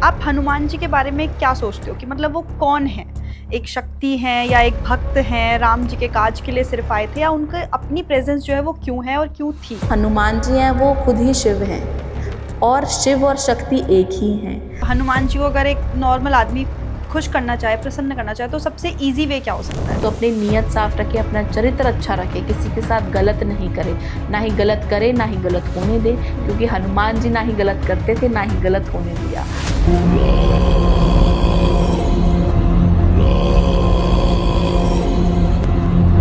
आप हनुमान जी के बारे में क्या सोचते हो कि मतलब वो कौन है? एक शक्ति हैं या एक भक्त हैं, राम जी के काज के लिए सिर्फ आए थे, या उनके अपनी प्रेजेंस जो है वो क्यों है और क्यों थी? हनुमान जी हैं वो खुद ही शिव हैं और शिव और शक्ति एक ही हैं। हनुमान जी को अगर एक नॉर्मल आदमी खुश करना चाहे, प्रसन्न करना चाहे, तो सबसे इजी वे क्या हो सकता है? तो अपनी नीयत साफ रखे, अपना चरित्र अच्छा रखे, किसी के साथ गलत नहीं करे, ना ही गलत करे ना ही गलत होने दे, क्योंकि हनुमान जी ना ही गलत करते थे ना ही गलत होने दिया।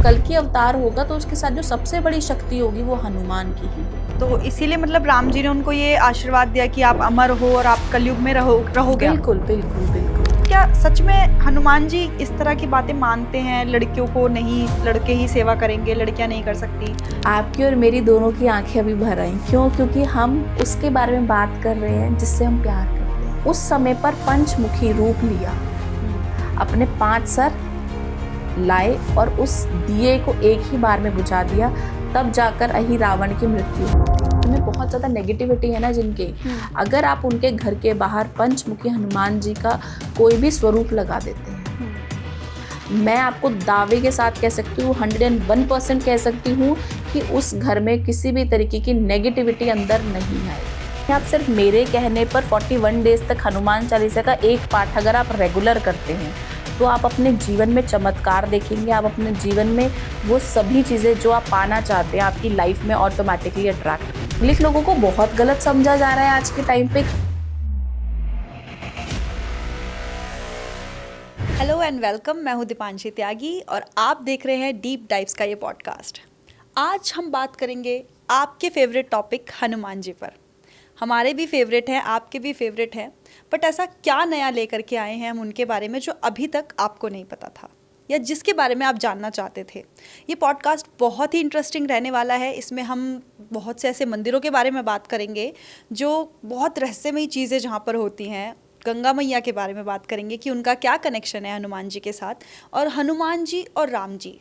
कल की अवतार होगा तो उसके साथ जो सबसे बड़ी शक्ति होगी वो हनुमान की ही होगी। तो इसीलिए मतलब राम जी ने उनको ये आशीर्वाद दिया कि आप अमर हो और आप कलयुग में रहोगे। बिल्कुल बिल्कुल बिल्कुल। क्या सच में हनुमान जी इस तरह की बातें मानते हैं? लड़कियों को नहीं, लड़के ही सेवा करेंगे, लड़कियां नहीं कर सकती? आपकी और मेरी दोनों की आंखें अभी भर आई। क्यों? क्योंकि हम उसके बारे में बात कर रहे हैं जिससे हम प्यार करते हैं। उस समय पर पंचमुखी रूप लिया, अपने 5 सर लाए और उस दिए को एक ही बार में बुझा दिया, तब जाकर अही रावण की मृत्यु हुई। उनमें बहुत ज़्यादा नेगेटिविटी है ना जिनके, अगर आप उनके घर के बाहर पंचमुखी हनुमान जी का कोई भी स्वरूप लगा देते हैं, मैं आपको दावे के साथ कह सकती हूँ, 101% कह सकती हूँ कि उस घर में किसी भी तरीके की नेगेटिविटी अंदर नहीं आएगी। आप सिर्फ मेरे कहने पर 41 डेज तक हनुमान चालीसा का एक पाठ अगर आप रेगुलर करते हैं तो आप अपने जीवन में चमत्कार देखेंगे। आप अपने जीवन में वो सभी चीज़ें जो आप पाना चाहते हैं आपकी लाइफ में ऑटोमेटिकली अट्रैक्ट। लेकिन लोगों को बहुत गलत समझा जा रहा है आज के टाइम पे। हेलो एंड वेलकम, मैं हूँ दीपांशी त्यागी और आप देख रहे हैं डीप डाइव्स का ये पॉडकास्ट। आज हम बात करेंगे आपके फेवरेट टॉपिक हनुमान जी पर। हमारे भी फेवरेट हैं, आपके भी फेवरेट हैं, बट ऐसा क्या नया लेकर के आए हैं हम उनके बारे में जो अभी तक आपको नहीं पता था या जिसके बारे में आप जानना चाहते थे। ये पॉडकास्ट बहुत ही इंटरेस्टिंग रहने वाला है। इसमें हम बहुत से ऐसे मंदिरों के बारे में बात करेंगे जो बहुत रहस्यमयी चीज़ें जहाँ पर होती हैं। गंगा मैया के बारे में बात करेंगे कि उनका क्या कनेक्शन है हनुमान जी के साथ, और हनुमान जी और राम जी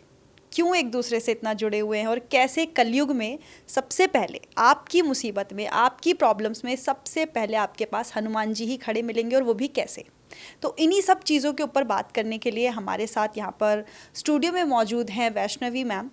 क्यों एक दूसरे से इतना जुड़े हुए हैं, और कैसे कलयुग में सबसे पहले आपकी मुसीबत में, आपकी प्रॉब्लम्स में सबसे पहले आपके पास हनुमान जी ही खड़े मिलेंगे, और वो भी कैसे। तो इन्हीं सब चीज़ों के ऊपर बात करने के लिए हमारे साथ यहाँ पर स्टूडियो में मौजूद हैं वैष्णवी मैम,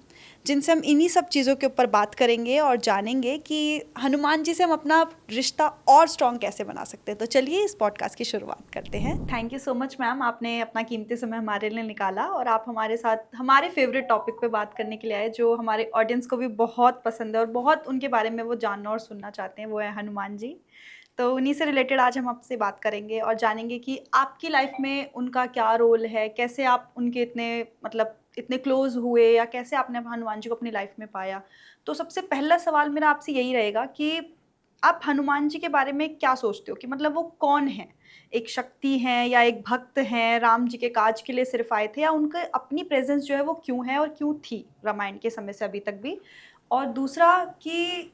जिनसे हम इन्हीं सब चीज़ों के ऊपर बात करेंगे और जानेंगे कि हनुमान जी से हम अपना रिश्ता और स्ट्रॉन्ग कैसे बना सकते हैं। तो चलिए इस पॉडकास्ट की शुरुआत करते हैं। Thank you so much ma'am, आपने अपना कीमती समय हमारे लिए निकाला और आप हमारे साथ हमारे फेवरेट टॉपिक पे बात करने के लिए आए, जो हमारे ऑडियंस को भी बहुत पसंद है और बहुत उनके बारे में वो जानना और सुनना चाहते हैं, वो है हनुमान जी। तो उन्हीं से रिलेटेड आज हम आपसे बात करेंगे और जानेंगे कि आपकी लाइफ में उनका क्या रोल है, कैसे आप उनके इतने क्लोज हुए, या कैसे आपने हनुमान जी को अपनी लाइफ में पाया। तो सबसे पहला सवाल मेरा आपसे यही रहेगा कि आप हनुमान जी के बारे में क्या सोचते हो कि मतलब वो कौन है? एक शक्ति हैं या एक भक्त हैं, राम जी के काज के लिए सिर्फ आए थे, या उनके अपनी प्रेजेंस जो है वो क्यों है और क्यों थी रामायण के समय से अभी तक भी? और दूसरा कि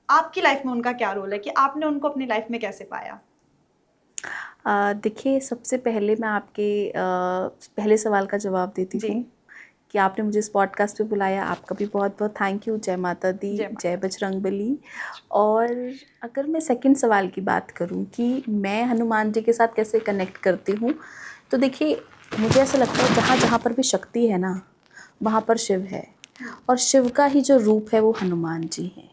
आपकी लाइफ में उनका क्या रोल है, कि आपने उनको अपनी लाइफ में कैसे पाया? देखिए, सबसे पहले मैं आपके पहले सवाल का जवाब देती हूँ कि आपने मुझे इस पॉडकास्ट पे बुलाया। आपका भी बहुत बहुत थैंक यू। जय माता दी, जय बजरंगबली। और अगर मैं सेकंड सवाल की बात करूँ कि मैं हनुमान जी के साथ कैसे कनेक्ट करती हूँ, तो देखिए, मुझे ऐसा लगता है जहाँ जहाँ पर भी शक्ति है ना, वहाँ पर शिव है, और शिव का ही जो रूप है वो हनुमान जी हैं।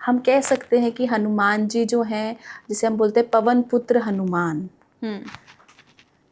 हम कह सकते हैं कि हनुमान जी जो हैं, जिसे हम बोलते हैं पवन पुत्र हनुमान,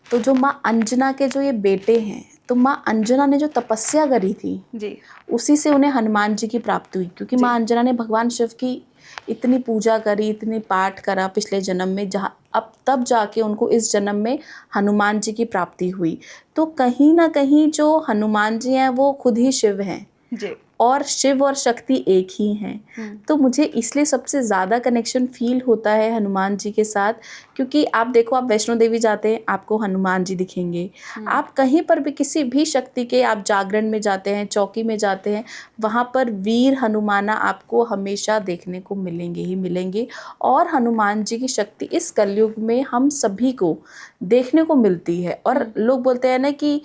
तो जो माँ अंजना के जो ये बेटे हैं, तो माँ अंजना ने जो तपस्या करी थी जी, उसी से उन्हें हनुमान जी की प्राप्ति हुई, क्योंकि माँ अंजना ने भगवान शिव की इतनी पूजा करी, इतनी पाठ करा पिछले जन्म में, जहाँ अब तब जाके उनको इस जन्म में हनुमान जी की प्राप्ति हुई। तो कहीं ना कहीं जो हनुमान जी हैं वो खुद ही शिव हैं, जी, और शिव और शक्ति एक ही हैं। तो मुझे इसलिए सबसे ज़्यादा कनेक्शन फील होता है हनुमान जी के साथ, क्योंकि आप देखो, आप वैष्णो देवी जाते हैं आपको हनुमान जी दिखेंगे। आप कहीं पर भी किसी भी शक्ति के, आप जागरण में जाते हैं, चौकी में जाते हैं, वहाँ पर वीर हनुमाना आपको हमेशा देखने को मिलेंगे ही मिलेंगे। और हनुमान जी की शक्ति इस कलयुग में हम सभी को देखने को मिलती है। और लोग बोलते हैं ना कि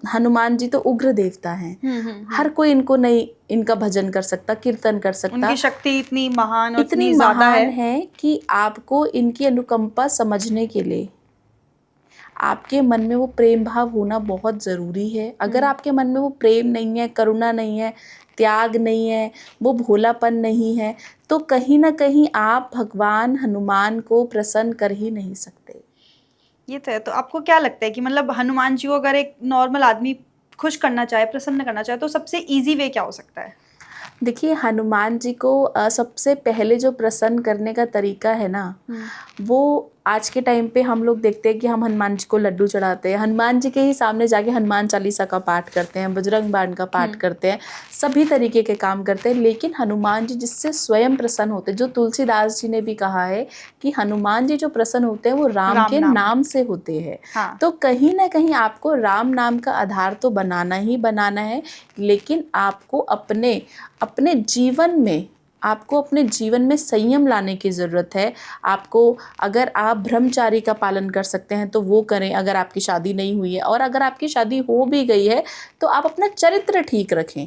हनुमान जी तो उग्र देवता हैं, हर कोई इनको नहीं इनका भजन कर सकता, कीर्तन कर सकता। उनकी शक्ति इतनी महान और इतनी ज्यादा महान है कि आपको इनकी अनुकंपा समझने के लिए आपके मन में वो प्रेम भाव होना बहुत ज़रूरी है। अगर आपके मन में वो प्रेम नहीं है, करुणा नहीं है, त्याग नहीं है, वो भोलापन नहीं है, तो कहीं ना कहीं आप भगवान हनुमान को प्रसन्न कर ही नहीं सकते। ये तो है। तो आपको क्या लगता है कि मतलब हनुमान जी को अगर एक नॉर्मल आदमी खुश करना चाहे, प्रसन्न करना चाहे, तो सबसे इजी वे क्या हो सकता है? देखिए, हनुमान जी को सबसे पहले जो प्रसन्न करने का तरीका है ना, वो आज के टाइम पे हम लोग देखते हैं कि हम हनुमान जी को लड्डू चढ़ाते हैं, हनुमान जी के ही सामने जाके हनुमान चालीसा का पाठ करते हैं, बजरंग बाण का पाठ करते हैं, सभी तरीके के काम करते हैं। लेकिन हनुमान जी जिससे स्वयं प्रसन्न होते हैं, जो तुलसीदास जी ने भी कहा है कि हनुमान जी जो प्रसन्न होते हैं वो राम के नाम से होते हैं। हाँ। तो कहीं ना कहीं आपको राम नाम का आधार तो बनाना ही बनाना है, लेकिन आपको अपने जीवन में संयम लाने की ज़रूरत है। आपको, अगर आप ब्रह्मचारी का पालन कर सकते हैं तो वो करें, अगर आपकी शादी नहीं हुई है, और अगर आपकी शादी हो भी गई है तो आप अपना चरित्र ठीक रखें।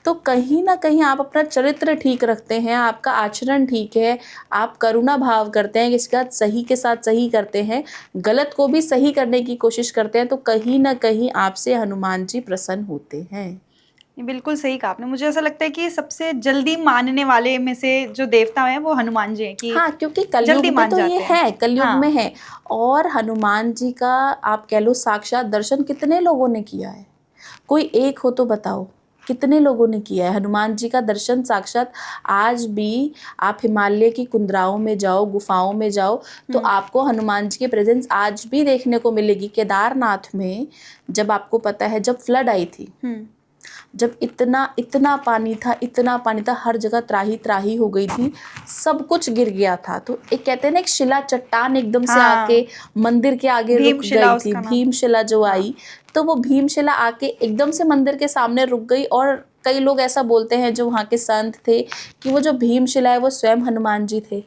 तो कहीं ना कहीं आप अपना चरित्र ठीक रखते हैं, आपका आचरण ठीक है, आप करुणा भाव करते हैं, इसके साथ सही के साथ सही करते हैं, गलत को भी सही करने की कोशिश करते हैं, तो कहीं ना कहीं आपसे हनुमान जी प्रसन्न होते हैं। ये बिल्कुल सही कहा आपने। मुझे ऐसा लगता है कि सबसे जल्दी मानने वाले में से जो देवता हैं वो हनुमान जी हैं कि हाँ, क्योंकि कलयुग में तो ये है, कलयुग हाँ। में है। और हनुमान जी का आप कह लो साक्षात दर्शन कितने लोगों ने किया है? कोई एक हो तो बताओ, कितने लोगों ने किया है हनुमान जी का दर्शन साक्षात? आज भी आप हिमालय की कुंदराओं में जाओ, गुफाओं में जाओ, तो आपको हनुमान जी की प्रेजेंस आज भी देखने को मिलेगी। केदारनाथ में जब आपको पता है, जब फ्लड आई थी, जब इतना पानी था, हर जगह त्राही त्राही हो गई थी, सब कुछ गिर गया था, तो एक कहते हैं ना, एक शिला चट्टान एकदम से आके मंदिर के आगे रुक गई थी, भीमशिला जो आई, तो वो भीमशिला आके एकदम से मंदिर के सामने रुक गई। और कई लोग ऐसा बोलते हैं जो वहाँ के संत थे कि वो जो भीमशिला है वो स्वयं हनुमान जी थे,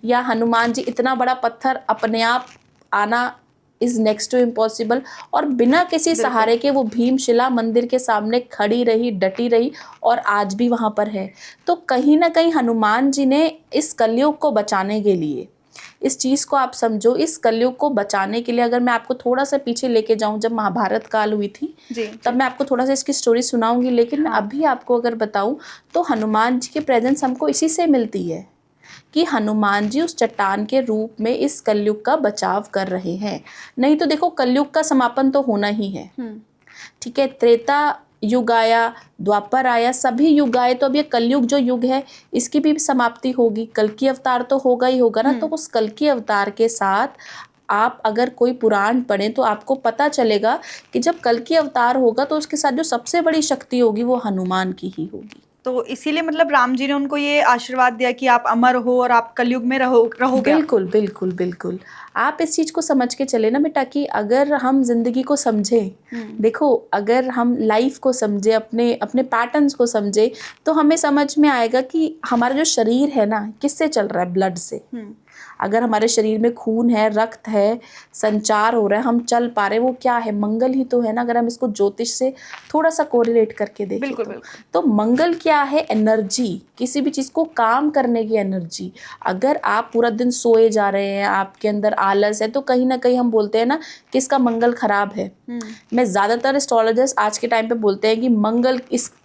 या हनुमान जी, इतना बड़ा पत्थर अपने आप आना इज नेक्स्ट टू इम्पॉसिबल, और बिना किसी सहारे के वो भीमशिला मंदिर के सामने खड़ी रही, डटी रही, और आज भी वहाँ पर है। तो कहीं ना कहीं हनुमान जी ने इस कलयुग को बचाने के लिए, इस चीज़ को आप समझो, इस कलयुग को बचाने के लिए, अगर मैं आपको थोड़ा सा पीछे लेके जाऊं, जब महाभारत काल हुई थी तब मैं आपको थोड़ा सा इसकी स्टोरी सुनाऊंगी, लेकिन मैं अभी आपको अगर बताऊं तो हनुमान जी की प्रेजेंस हमको इसी से मिलती है कि हनुमान जी उस चट्टान के रूप में इस कलयुग का बचाव कर रहे हैं। नहीं तो देखो, कलयुग का समापन तो होना ही है, ठीक है, त्रेता युग आया, द्वापर आया, सभी युग आए, तो अब ये कलयुग जो युग है इसकी भी समाप्ति होगी, कल की अवतार तो होगा ही होगा ना। तो उस कल की अवतार के साथ आप अगर कोई पुराण पढ़ें तो आपको पता चलेगा कि जब कल की अवतार होगा तो उसके साथ जो सबसे बड़ी शक्ति होगी वो हनुमान की ही होगी। तो इसीलिए मतलब राम जी ने उनको ये आशीर्वाद दिया कि आप अमर हो और आप कलयुग में रहोगे। बिल्कुल बिल्कुल बिल्कुल, आप इस चीज़ को समझ के चले ना बेटा, कि अगर हम जिंदगी को समझे, देखो, अगर हम लाइफ को समझे, अपने पैटर्न्स को समझे, तो हमें समझ में आएगा कि हमारा जो शरीर है ना, किससे चल रहा है? ब्लड से। अगर हमारे शरीर में खून है, रक्त है, संचार हो रहा है, हम चल पा रहे हैं, वो क्या है? मंगल ही तो है ना। अगर हम इसको ज्योतिष से थोड़ा सा कोरिलेट करके देखें तो मंगल क्या है? एनर्जी, किसी भी चीज़ को काम करने की एनर्जी। अगर आप पूरा दिन सोए जा रहे हैं, आपके अंदर आलस है, तो कहीं ना कहीं हम बोलते हैं ना कि इसका मंगल खराब है। मैं ज़्यादातर एस्ट्रोलॉजर्स आज के टाइम पे बोलते हैं कि मंगल,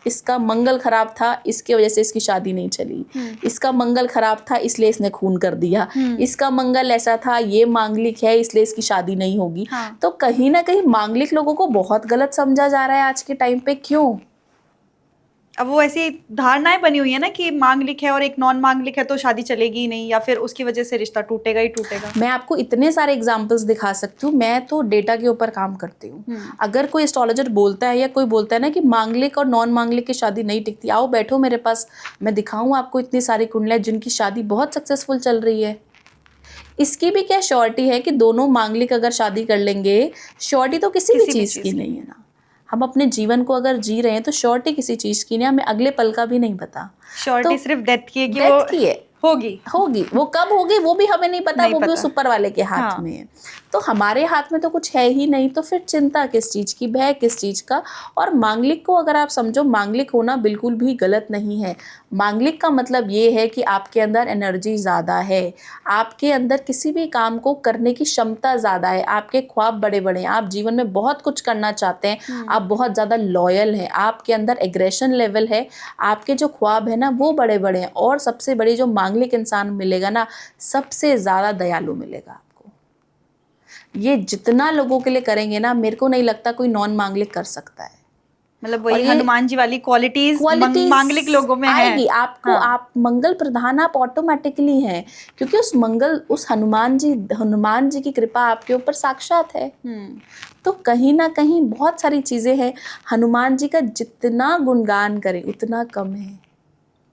इसका मंगल खराब था, इसकी वजह से इसकी शादी नहीं चली, इसका मंगल खराब था इसलिए इसने खून कर दिया, इसका मंगल ऐसा था, ये मांगलिक है इसलिए इसकी शादी नहीं होगी। तो कहीं ना कहीं मांगलिक लोगों को बहुत गलत समझा जा रहा है आज के टाइम पे। क्यों? अब वो ऐसी धारणाएं बनी हुई है ना कि मांगलिक है और एक नॉन मांगलिक है तो शादी चलेगी ही नहीं, या फिर उसकी वजह से रिश्ता टूटेगा ही टूटेगा। मैं आपको इतने सारे एग्जांपल्स दिखा सकती हूँ, मैं तो डेटा के ऊपर काम करती हूँ। अगर कोई एस्ट्रोलॉजर बोलता है या कोई बोलता है ना कि मांगलिक और नॉन मांगलिक की शादी नहीं टिकती, आओ बैठो मेरे पास, मैं दिखाऊँ आपको इतनी सारी कुंडलियाँ जिनकी शादी बहुत सक्सेसफुल चल रही है। इसकी भी क्या श्योरिटी है कि दोनों मांगलिक अगर शादी कर लेंगे? श्योरिटी तो किसी भी चीज़ की नहीं है ना। हम अपने जीवन को अगर जी रहे हैं तो श्योरिटी किसी चीज़ की नहीं, हमें अगले पल का भी नहीं पता। श्योरिटी सिर्फ डेथ की है कि डेथ की है, होगी। वो कब होगी वो भी हमें नहीं पता, नहीं वो भी पता। उस ऊपर वाले के हाथ हाँ। में है। तो हमारे हाथ में तो कुछ है ही नहीं, तो फिर चिंता किस चीज़ की, भय किस चीज़ का। और मांगलिक को अगर आप समझो, मांगलिक होना बिल्कुल भी गलत नहीं है। मांगलिक का मतलब ये है कि आपके अंदर एनर्जी ज़्यादा है, आपके अंदर किसी भी काम को करने की क्षमता ज़्यादा है, आपके ख्वाब बड़े बड़े हैं, आप जीवन में बहुत कुछ करना चाहते हैं, आप बहुत ज़्यादा लॉयल हैं, आपके अंदर एग्रेशन लेवल है, आपके जो ख्वाब है ना वो बड़े बड़े हैं। और सबसे बड़ी जो मांगलिक इंसान मिलेगा ना, सबसे ज़्यादा दयालु मिलेगा आपको। ये जितना लोगों के लिए करेंगे ना, मेरे को नहीं लगता कोई नॉन मांगलिक कर सकता है। मतलब और वही ये हनुमान जी वाली क्वालिटीज क्वालिटीज मांगलिक लोगों में है। आएगी आपको। हाँ। आप मंगल प्रधान आप ऑटोमेटिकली हैं, क्योंकि उस हनुमान जी की कृपा आपके ऊपर साक्षात है। तो कहीं ना कहीं बहुत सारी चीजें हैं, हनुमान जी का जितना गुणगान करें उतना कम है।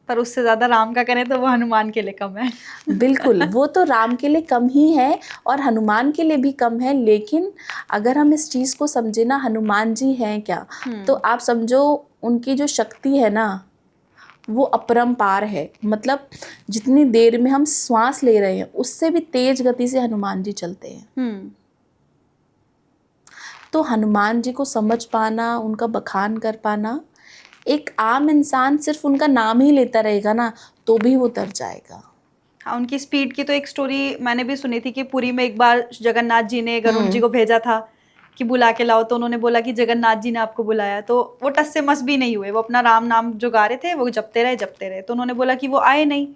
पर उससे ज्यादा राम का करें तो वो हनुमान के लिए कम है। बिल्कुल, वो तो राम के लिए कम ही है और हनुमान के लिए भी कम है। लेकिन अगर हम इस चीज़ को समझे ना, हनुमान जी हैं क्या, तो आप समझो उनकी जो शक्ति है ना वो अपरंपार है। मतलब जितनी देर में हम श्वास ले रहे हैं उससे भी तेज गति से हनुमान जी चलते हैं। तो हनुमान जी को समझ पाना, उनका बखान कर पाना, एक आम इंसान सिर्फ उनका नाम ही लेता रहेगा ना तो भी वो तर जाएगा। हाँ, उनकी स्पीड की तो एक स्टोरी मैंने भी सुनी थी कि पुरी में एक बार जगन्नाथ जी ने गरुड़ जी को भेजा था कि बुला के लाओ, तो उन्होंने बोला कि जगन्नाथ जी ने आपको बुलाया, तो वो टस से मस भी नहीं हुए, वो अपना राम नाम जो गा रहे थे वो जपते रहे। तो उन्होंने बोला कि वो आए नहीं,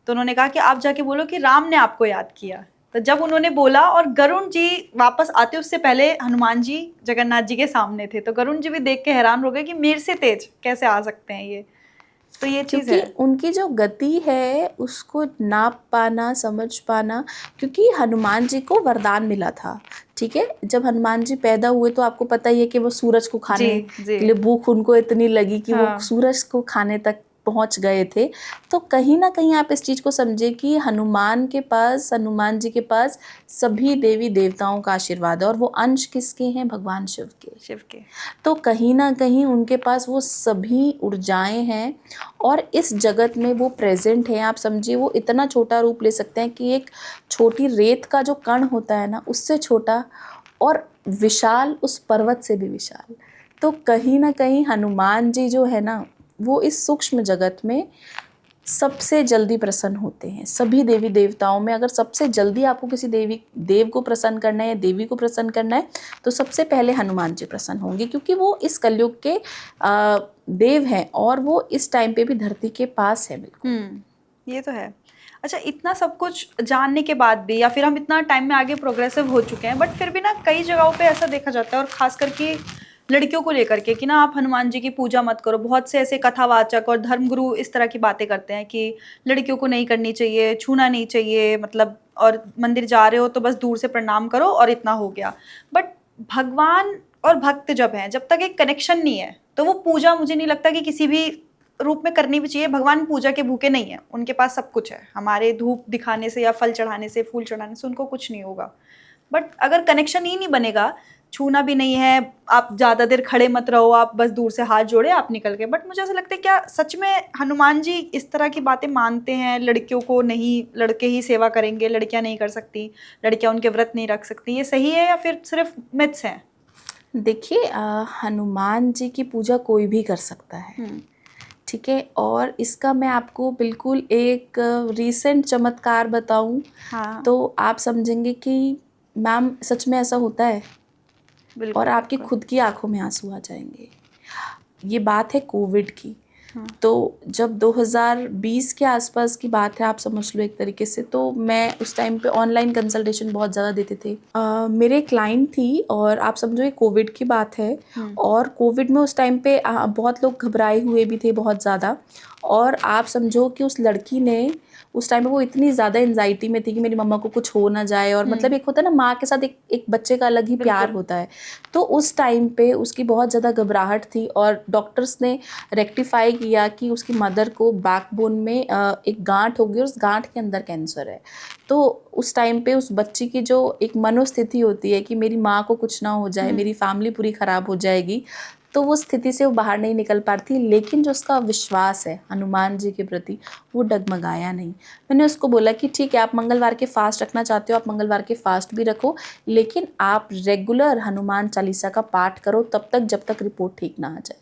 तो उन्होंने कहा कि आप जाके बोलो कि राम ने आपको याद किया। तो जब उन्होंने बोला और गरुड़ जी वापस आते उससे पहले हनुमान जी जगन्नाथ जी के सामने थे, तो गरुड़ जी भी देख के हैरान हो गए कि मेरे से तेज कैसे आ सकते हैं ये। तो ये चीज़ क्योंकि है। उनकी जो गति है उसको नाप पाना, समझ पाना। क्योंकि हनुमान जी को वरदान मिला था, ठीक है। जब हनुमान जी पैदा हुए तो आपको पता ही है कि वो सूरज को खाने जी। के लिए भूख उनको इतनी लगी कि वो हाँ। सूरज को खाने तक पहुंच गए थे। तो कहीं ना कहीं आप इस चीज़ को समझे कि हनुमान जी के पास सभी देवी देवताओं का आशीर्वाद है। और वो अंश किसके हैं? भगवान शिव के। तो कहीं ना कहीं उनके पास वो सभी ऊर्जाएं हैं और इस जगत में वो प्रेजेंट है। आप समझिए वो इतना छोटा रूप ले सकते हैं कि एक छोटी रेत का जो कण होता है ना उससे छोटा, और विशाल उस पर्वत से भी विशाल। तो कहीं ना कहीं हनुमान जी जो है ना वो इस सूक्ष्म जगत में सबसे जल्दी प्रसन्न होते हैं। सभी देवी देवताओं में अगर सबसे जल्दी आपको किसी देव को प्रसन्न करना है या देवी को प्रसन्न करना है तो सबसे पहले हनुमान जी प्रसन्न होंगे, क्योंकि वो इस कलयुग के देव हैं और वो इस टाइम पे भी धरती के पास है। बिल्कुल। ये तो है। अच्छा, इतना सब कुछ जानने के बाद भी, या फिर हम इतना टाइम में आगे प्रोग्रेसिव हो चुके हैं, बट फिर भी ना कई जगहों पे ऐसा देखा जाता है, और खास करके लड़कियों को लेकर के, कि ना आप हनुमान जी की पूजा मत करो। बहुत से ऐसे कथावाचक और धर्मगुरु इस तरह की बातें करते हैं कि लड़कियों को नहीं करनी चाहिए, छूना नहीं चाहिए, मतलब, और मंदिर जा रहे हो तो बस दूर से प्रणाम करो और इतना हो गया। बट भगवान और भक्त जब तक एक कनेक्शन नहीं है, तो वो पूजा मुझे नहीं लगता कि किसी भी रूप में करनी भी चाहिए। भगवान पूजा के भूखे नहीं है, उनके पास सब कुछ है। हमारे धूप दिखाने से या फल चढ़ाने से, फूल चढ़ाने से उनको कुछ नहीं होगा। बट अगर कनेक्शन ही नहीं बनेगा, छूना भी नहीं है, आप ज़्यादा देर खड़े मत रहो, आप बस दूर से हाथ जोड़े आप निकल गए। बट मुझे ऐसा लगता है, क्या सच में हनुमान जी इस तरह की बातें मानते हैं? लड़कियों को नहीं, लड़के ही सेवा करेंगे, लड़कियां नहीं कर सकती, लड़कियां उनके व्रत नहीं रख सकती, ये सही है या फिर सिर्फ मिथ्स हैं? देखिए, हनुमान जी की पूजा कोई भी कर सकता है, ठीक है। और इसका मैं आपको बिल्कुल एक रीसेंट चमत्कार बताऊं हाँ। तो आप समझेंगे कि मैम सच में ऐसा होता है। बिल्कुल। और आपकी खुद की आंखों में आंसू आ जाएंगे। ये बात है कोविड की। तो जब 2020 के आसपास की बात है, आप समझ लो एक तरीके से, तो मैं उस टाइम पे ऑनलाइन कंसल्टेशन बहुत ज़्यादा देते थे। मेरे क्लाइंट थी और आप समझो ये कोविड की बात है। और कोविड में उस टाइम पे बहुत लोग घबराए हुए भी थे बहुत ज़्यादा। और आप समझो कि उस लड़की ने उस टाइम पे वो इतनी ज़्यादा एंजाइटी में थी कि मेरी मम्मा को कुछ हो ना जाए। और मतलब एक होता है ना माँ के साथ एक बच्चे का अलग ही प्यार होता है। तो उस टाइम पे उसकी बहुत ज़्यादा घबराहट थी और डॉक्टर्स ने रेक्टिफाई किया कि उसकी मदर को बैकबोन में एक गांठ होगी और उस गांठ के अंदर कैंसर है। तो उस टाइम पे उस बच्ची की जो एक मनोस्थिति होती है कि मेरी माँ को कुछ ना हो जाए, मेरी फैमिली पूरी ख़राब हो जाएगी, तो वो स्थिति से वो बाहर नहीं निकल पाती, लेकिन जो उसका विश्वास है हनुमान जी के प्रति वो डगमगाया नहीं। मैंने उसको बोला कि ठीक है, आप मंगलवार के फास्ट रखना चाहते हो, आप मंगलवार के फास्ट भी रखो, लेकिन आप रेगुलर हनुमान चालीसा का पाठ करो तब तक जब तक रिपोर्ट ठीक ना आ जाए।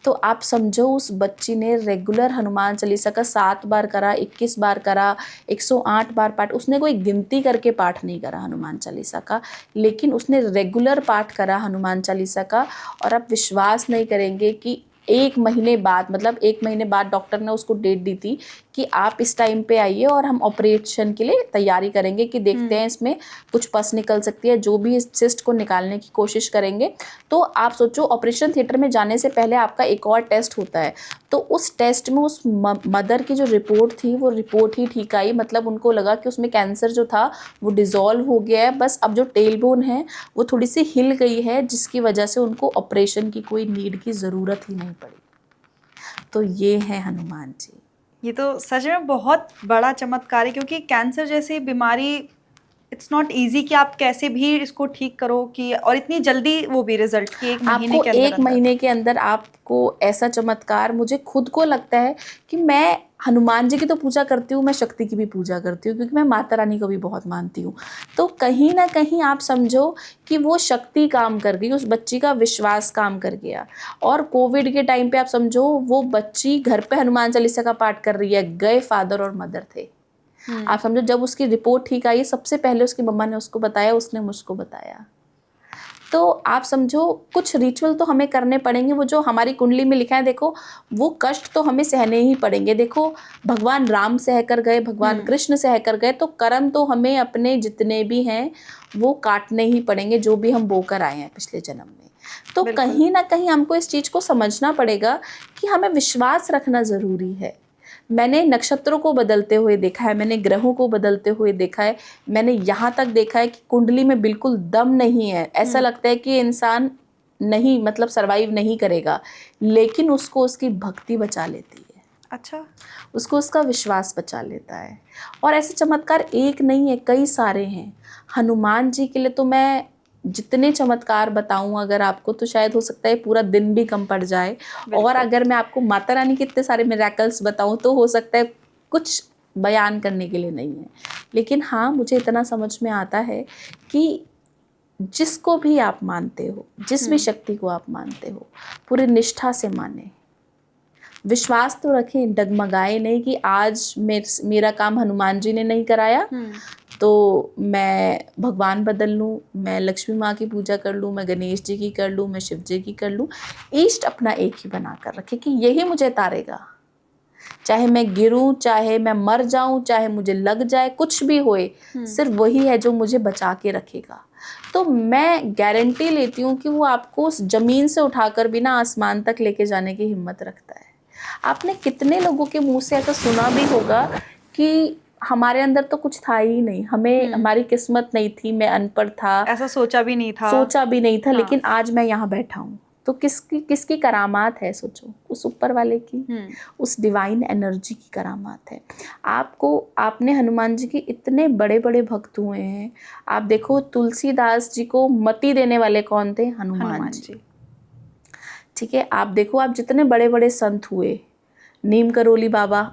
तो आप समझो उस बच्ची ने रेगुलर हनुमान चालीसा का 7 बार करा, 21 बार करा, 108 बार पाठ। उसने कोई गिनती करके पाठ नहीं करा हनुमान चालीसा का, लेकिन उसने रेगुलर पाठ करा हनुमान चालीसा का। और आप विश्वास नहीं करेंगे कि 1 महीने बाद, मतलब 1 महीने बाद डॉक्टर ने उसको डेट दी थी कि आप इस टाइम पे आइए और हम ऑपरेशन के लिए तैयारी करेंगे, कि देखते हैं इसमें कुछ पस निकल सकती है, जो भी इस सिस्ट को निकालने की कोशिश करेंगे। तो आप सोचो, ऑपरेशन थिएटर में जाने से पहले आपका एक और टेस्ट होता है। तो उस टेस्ट में उस मदर की जो रिपोर्ट थी वो रिपोर्ट ही ठीक आई। मतलब उनको लगा कि उसमें कैंसर जो था वो डिज़ोल्व हो गया है, बस अब जो टेल बोन है वो थोड़ी सी हिल गई है, जिसकी वजह से उनको ऑपरेशन की कोई नीड की ज़रूरत ही नहीं पड़ी। तो ये है हनुमान जी। ये तो सच में बहुत बड़ा चमत्कार है, क्योंकि कैंसर जैसी बीमारी इट्स नॉट इजी कि आप कैसे भी इसको ठीक करो, कि और इतनी जल्दी वो भी रिजल्ट कि 1 महीने आपको के अंदर 1 महीने के अंदर आपको ऐसा चमत्कार, मुझे खुद को लगता है कि मैं हनुमान जी की तो पूजा करती हूँ, मैं शक्ति की भी पूजा करती हूँ, क्योंकि मैं माता रानी को भी बहुत मानती हूँ। तो कहीं ना कहीं आप समझो कि वो शक्ति काम कर गई, उस बच्ची का विश्वास काम कर गया। और कोविड के टाइम पे आप समझो वो बच्ची घर पे हनुमान चालीसा का पाठ कर रही है, गए फादर और मदर थे। आप समझो, जब उसकी रिपोर्ट ठीक आई सबसे पहले उसकी मम्मा ने उसको बताया, उसने मुझको बताया। तो आप समझो कुछ रिचुअल तो हमें करने पड़ेंगे, वो जो हमारी कुंडली में लिखा है देखो, वो कष्ट तो हमें सहने ही पड़ेंगे। देखो भगवान राम सह कर गए, भगवान कृष्ण सह कर गए, तो कर्म तो हमें अपने जितने भी हैं वो काटने ही पड़ेंगे, जो भी हम बोकर आए हैं पिछले जन्म में। तो कहीं ना कहीं हमको इस चीज़ को समझना पड़ेगा कि हमें विश्वास रखना ज़रूरी है। मैंने नक्षत्रों को बदलते हुए देखा है, मैंने ग्रहों को बदलते हुए देखा है, मैंने यहाँ तक देखा है कि कुंडली में बिल्कुल दम नहीं है, ऐसा लगता है कि इंसान नहीं, मतलब सरवाइव नहीं करेगा, लेकिन उसको उसकी भक्ति बचा लेती है। अच्छा, उसको उसका विश्वास बचा लेता है। और ऐसे चमत्कार एक नहीं है, कई सारे हैं। हनुमान जी के लिए तो मैं जितने चमत्कार बताऊं अगर आपको, तो शायद हो सकता है पूरा दिन भी कम पड़ जाए। और अगर मैं आपको माता रानी के इतने सारे मिरेकल्स बताऊं तो हो सकता है कुछ बयान करने के लिए नहीं है। लेकिन हाँ, मुझे इतना समझ में आता है कि जिसको भी आप मानते हो, जिस भी शक्ति को आप मानते हो, पूरी निष्ठा से माने, विश्वास तो रखें, डगमगाए नहीं कि आज मेरा काम हनुमान जी ने नहीं कराया तो मैं भगवान बदल लूँ, मैं लक्ष्मी माँ की पूजा कर लूँ, मैं गणेश जी की कर लूँ, मैं शिव जी की कर लूँ। इष्ट अपना एक ही बना कर रखे कि यही मुझे तारेगा, चाहे मैं गिरूं, चाहे मैं मर जाऊं, चाहे मुझे लग जाए, कुछ भी होए, सिर्फ वही है जो मुझे बचा के रखेगा। तो मैं गारंटी लेती हूँ कि वो आपको उस ज़मीन से उठाकर भी ना आसमान तक लेके जाने की हिम्मत रखता है। आपने कितने लोगों के मुंह से ऐसा सुना भी होगा कि हमारे अंदर तो कुछ था ही नहीं, हमें हमारी किस्मत नहीं थी, मैं अनपढ़ था, ऐसा सोचा भी नहीं था, लेकिन आज मैं यहाँ बैठा हूँ। तो किसकी करामात है, सोचो, उस ऊपर वाले की, उस डिवाइन एनर्जी की करामात है। आपने हनुमान जी के इतने बड़े बड़े भक्त हुए हैं। आप देखो तुलसीदास जी को मति देने वाले कौन थे? हनुमान जी। ठीक है, आप देखो, आप जितने बड़े बड़े संत हुए, नीम करोली बाबा,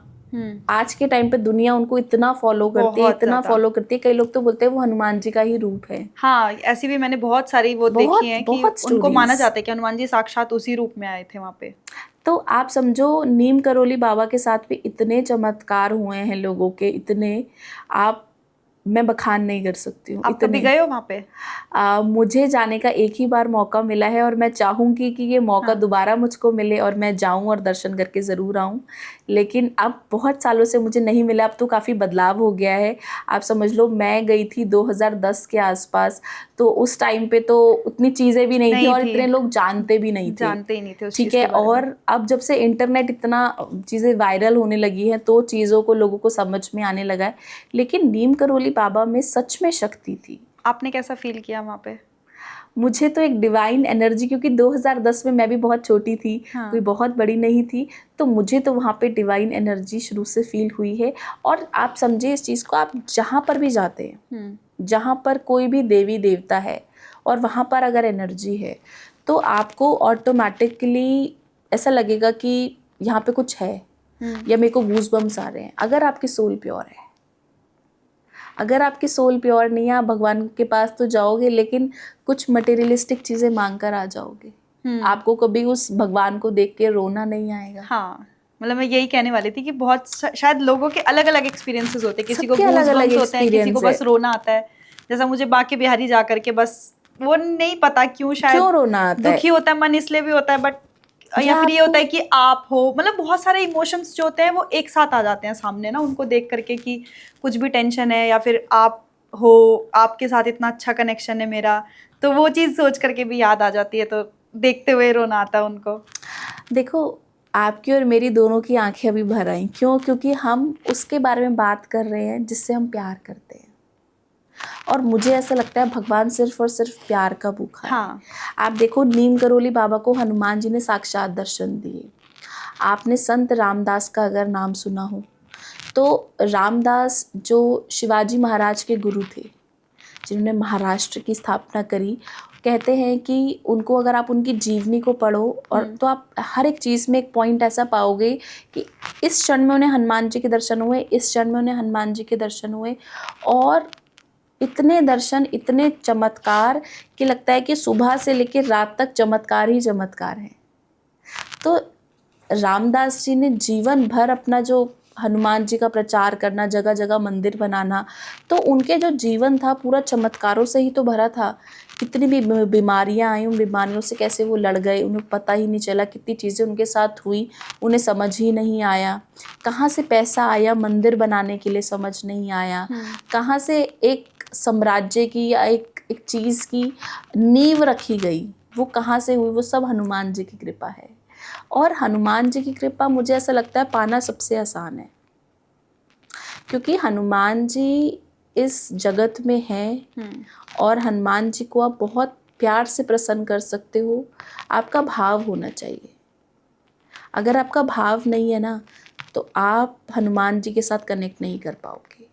आज के टाइम पे दुनिया उनको इतना फॉलो करती है, इतना फॉलो करती है, कई लोग तो बोलते हैं वो हनुमान जी का ही रूप है। हाँ, ऐसी भी मैंने बहुत सारी देखी हैं कि उनको माना जाता है कि हनुमान जी साक्षात उसी रूप में आए थे वहाँ पे। तो आप समझो नीम करोली बाबा के साथ भी इतने चमत्कार हुए हैं लोगों के, इतने मैं बखान नहीं कर सकती हूँ। आप कभी गए हो वहाँ पे? मुझे जाने का एक ही बार मौका मिला है और मैं चाहूँगी कि ये मौका दोबारा मुझको मिले और मैं जाऊँ और दर्शन करके ज़रूर आऊँ। लेकिन अब बहुत सालों से मुझे नहीं मिला, अब तो काफ़ी बदलाव हो गया है। आप समझ लो मैं गई थी 2010 के आसपास, तो उस टाइम पे तो उतनी चीज़ें भी नहीं थी और इतने लोग जानते भी नहीं थे। ठीक है, और अब जब से इंटरनेट इतना चीज़ें वायरल होने लगी हैं तो चीज़ों को लोगों को समझ में आने लगा है। लेकिन नीम करोली बाबा में सच में शक्ति थी। आपने कैसा फील किया वहाँ पे? मुझे तो एक डिवाइन एनर्जी, क्योंकि 2010 में मैं भी बहुत छोटी थी, कोई बहुत बड़ी नहीं थी, तो मुझे तो वहाँ पे डिवाइन एनर्जी शुरू से फील हुई है। और आप समझे इस चीज़ को, आप जहाँ पर भी जाते हैं, जहाँ पर कोई भी देवी देवता है और वहाँ पर अगर एनर्जी है, तो तो आपको ऑटोमेटिकली ऐसा लगेगा कि यहाँ पे कुछ है, या मेरे को गूज़बम्स आ रहे हैं। अगर आपकी सोल प्योर है, अगर आपकी सोल प्योर नहीं है, आप भगवान के पास तो जाओगे लेकिन कुछ मटेरियलिस्टिक चीज़ें मांग कर आ जाओगे। आपको कभी उस भगवान को देख के रोना नहीं आएगा। हाँ, मतलब मैं यही कहने वाली थी कि बहुत शायद लोगों के अलग अलग एक्सपीरियंसेस होते हैं। किसी को सबके अलग-अलग गूज़बम्स होते हैं, किसी को experience बस रोना आता है। जैसा मुझे बाके बिहारी जा करके बस वो नहीं पता क्यों शायद क्यों रोना आता है, दुखी होता है मन, इसलिए भी होता है। बट या फिर ये होता है कि आप हो, मतलब बहुत सारे इमोशंस जो होते हैं वो एक साथ आ जाते हैं सामने ना, उनको देख करके कि कुछ भी टेंशन है या फिर आप हो, आपके साथ इतना अच्छा कनेक्शन है मेरा, तो वो चीज़ सोच करके भी याद आ जाती है, तो देखते हुए रोना आता है उनको। देखो आपकी और मेरी दोनों की आंखें अभी भर आई। क्यों? क्योंकि हम उसके बारे में बात कर रहे हैं जिससे हम प्यार करते हैं। और मुझे ऐसा लगता है भगवान सिर्फ और सिर्फ प्यार का भूखा है। हाँ। आप देखो नीम करोली बाबा को हनुमान जी ने साक्षात दर्शन दिए। आपने संत रामदास का अगर नाम सुना हो तो रामदास जो शिवाजी महाराज के गुरु थे, जिन्होंने महाराष्ट्र की स्थापना करी, कहते हैं कि उनको अगर आप उनकी जीवनी को पढ़ो और तो आप हर एक चीज़ में एक पॉइंट ऐसा पाओगे कि इस क्षण में उन्हें हनुमान जी के दर्शन हुए, इस क्षण में उन्हें हनुमान जी के दर्शन हुए, और इतने दर्शन, इतने चमत्कार कि लगता है कि सुबह से लेकर रात तक चमत्कार ही चमत्कार है। तो रामदास जी ने जीवन भर अपना जो हनुमान जी का प्रचार करना, जगह जगह मंदिर बनाना, तो उनके जो जीवन था पूरा चमत्कारों से ही तो भरा था। कितनी भी बीमारियां आई, उन बीमारियों से कैसे वो लड़ गए, उन्हें पता ही नहीं चला। कितनी चीज़ें उनके साथ हुई, उन्हें समझ ही नहीं आया। कहाँ से पैसा आया मंदिर बनाने के लिए, समझ नहीं आया। कहाँ से एक साम्राज्य की या एक चीज़ की नींव रखी गई, वो कहाँ से हुई, वो सब हनुमान जी की कृपा है। और हनुमान जी की कृपा मुझे ऐसा लगता है पाना सबसे आसान है, क्योंकि हनुमान जी इस जगत में हैं और हनुमान जी को आप बहुत प्यार से प्रसन्न कर सकते हो। आपका भाव होना चाहिए। अगर आपका भाव नहीं है ना, तो आप हनुमान जी के साथ कनेक्ट नहीं कर पाओगे।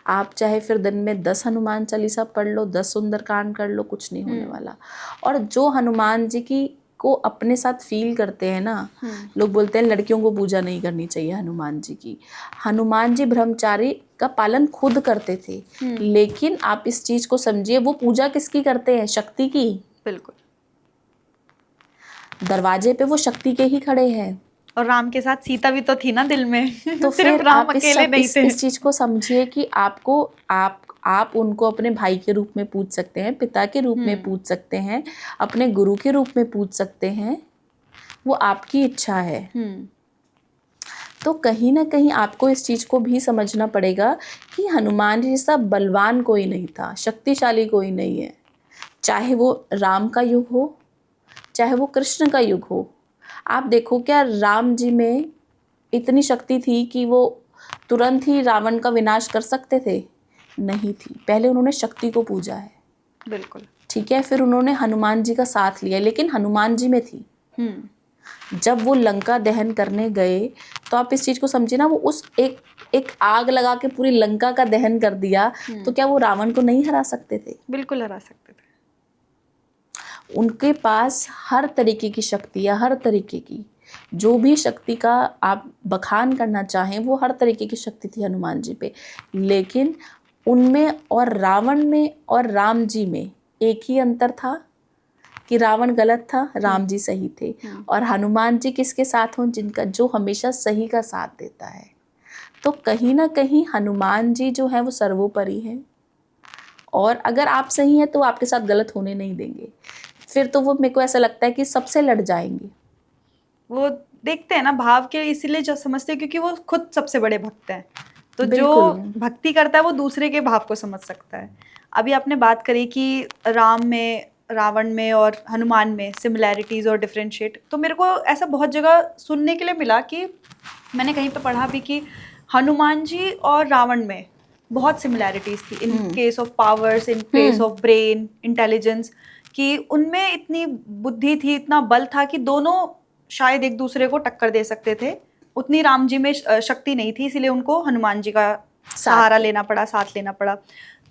आप चाहे फिर दिन में 10 हनुमान चालीसा पढ़ लो, 10 सुंदरकांड कर लो, कुछ नहीं होने वाला। और जो हनुमान जी की को अपने साथ फील करते हैं ना, लोग बोलते हैं लड़कियों को पूजा नहीं करनी चाहिए हनुमान जी की। हनुमान जी ब्रह्मचारी का पालन खुद करते थे, लेकिन आप इस चीज को समझिए, वो पूजा किसकी करते हैं? शक्ति की। बिल्कुल। दरवाजे पे वो शक्ति के ही खड़े हैं। और राम के साथ सीता भी तो थी ना दिल में। तो सिर्फ फिर राम आप अकेले नहीं थे। इस चीज को समझिए कि आप उनको अपने भाई के रूप में पूज सकते हैं, पिता के रूप में पूज सकते हैं, अपने गुरु के रूप में पूज सकते हैं, वो आपकी इच्छा है। तो कहीं ना कहीं आपको इस चीज को भी समझना पड़ेगा कि हनुमान जी जैसा बलवान कोई नहीं था, शक्तिशाली कोई नहीं है। चाहे वो राम का युग हो, चाहे वो कृष्ण का युग हो। आप देखो, क्या राम जी में इतनी शक्ति थी कि वो तुरंत ही रावण का विनाश कर सकते थे? नहीं थी। पहले उन्होंने शक्ति को पूजा है। बिल्कुल। ठीक है, फिर उन्होंने हनुमान जी का साथ लिया, लेकिन हनुमान जी में थी। जब वो लंका दहन करने गए तो आप इस चीज को समझिए ना, वो उस एक आग लगा के पूरी लंका का दहन कर दिया, तो क्या वो रावण को नहीं हरा सकते थे? बिल्कुल हरा सकते थे। उनके पास हर तरीके की शक्ति या हर तरीके की जो भी शक्ति का आप बखान करना चाहें, वो हर तरीके की शक्ति थी हनुमान जी पे। लेकिन उनमें और रावण में और राम जी में एक ही अंतर था कि रावण गलत था, राम जी सही थे। और हनुमान जी किसके साथ हों? जिनका जो हमेशा सही का साथ देता है। तो कहीं ना कहीं हनुमान जी जो है वो सर्वोपरि हैं, और अगर आप सही हैं तो आपके साथ गलत होने नहीं देंगे। फिर तो वो, मेरे को ऐसा लगता है कि सबसे लड़ जाएंगे। वो देखते हैं ना भाव के, इसीलिए जो समझते हैं क्योंकि वो खुद सबसे बड़े भक्त हैं। तो जो बिल्कुल। भक्ति करता है वो दूसरे के भाव को समझ सकता है। अभी आपने बात करी कि राम में, रावण में और हनुमान में सिमिलैरिटीज और डिफरेंशिएट, तो मेरे को ऐसा बहुत जगह सुनने के लिए मिला कि मैंने कहीं पे पढ़ा भी कि हनुमान जी और रावण में बहुत सिमिलैरिटीज थी in case of powers, in case of brain intelligence, कि उनमें इतनी बुद्धि थी, इतना बल था कि दोनों शायद एक दूसरे को टक्कर दे सकते थे। उतनी राम जी में शक्ति नहीं थी, इसीलिए उनको हनुमान जी का सहारा लेना पड़ा, साथ लेना पड़ा।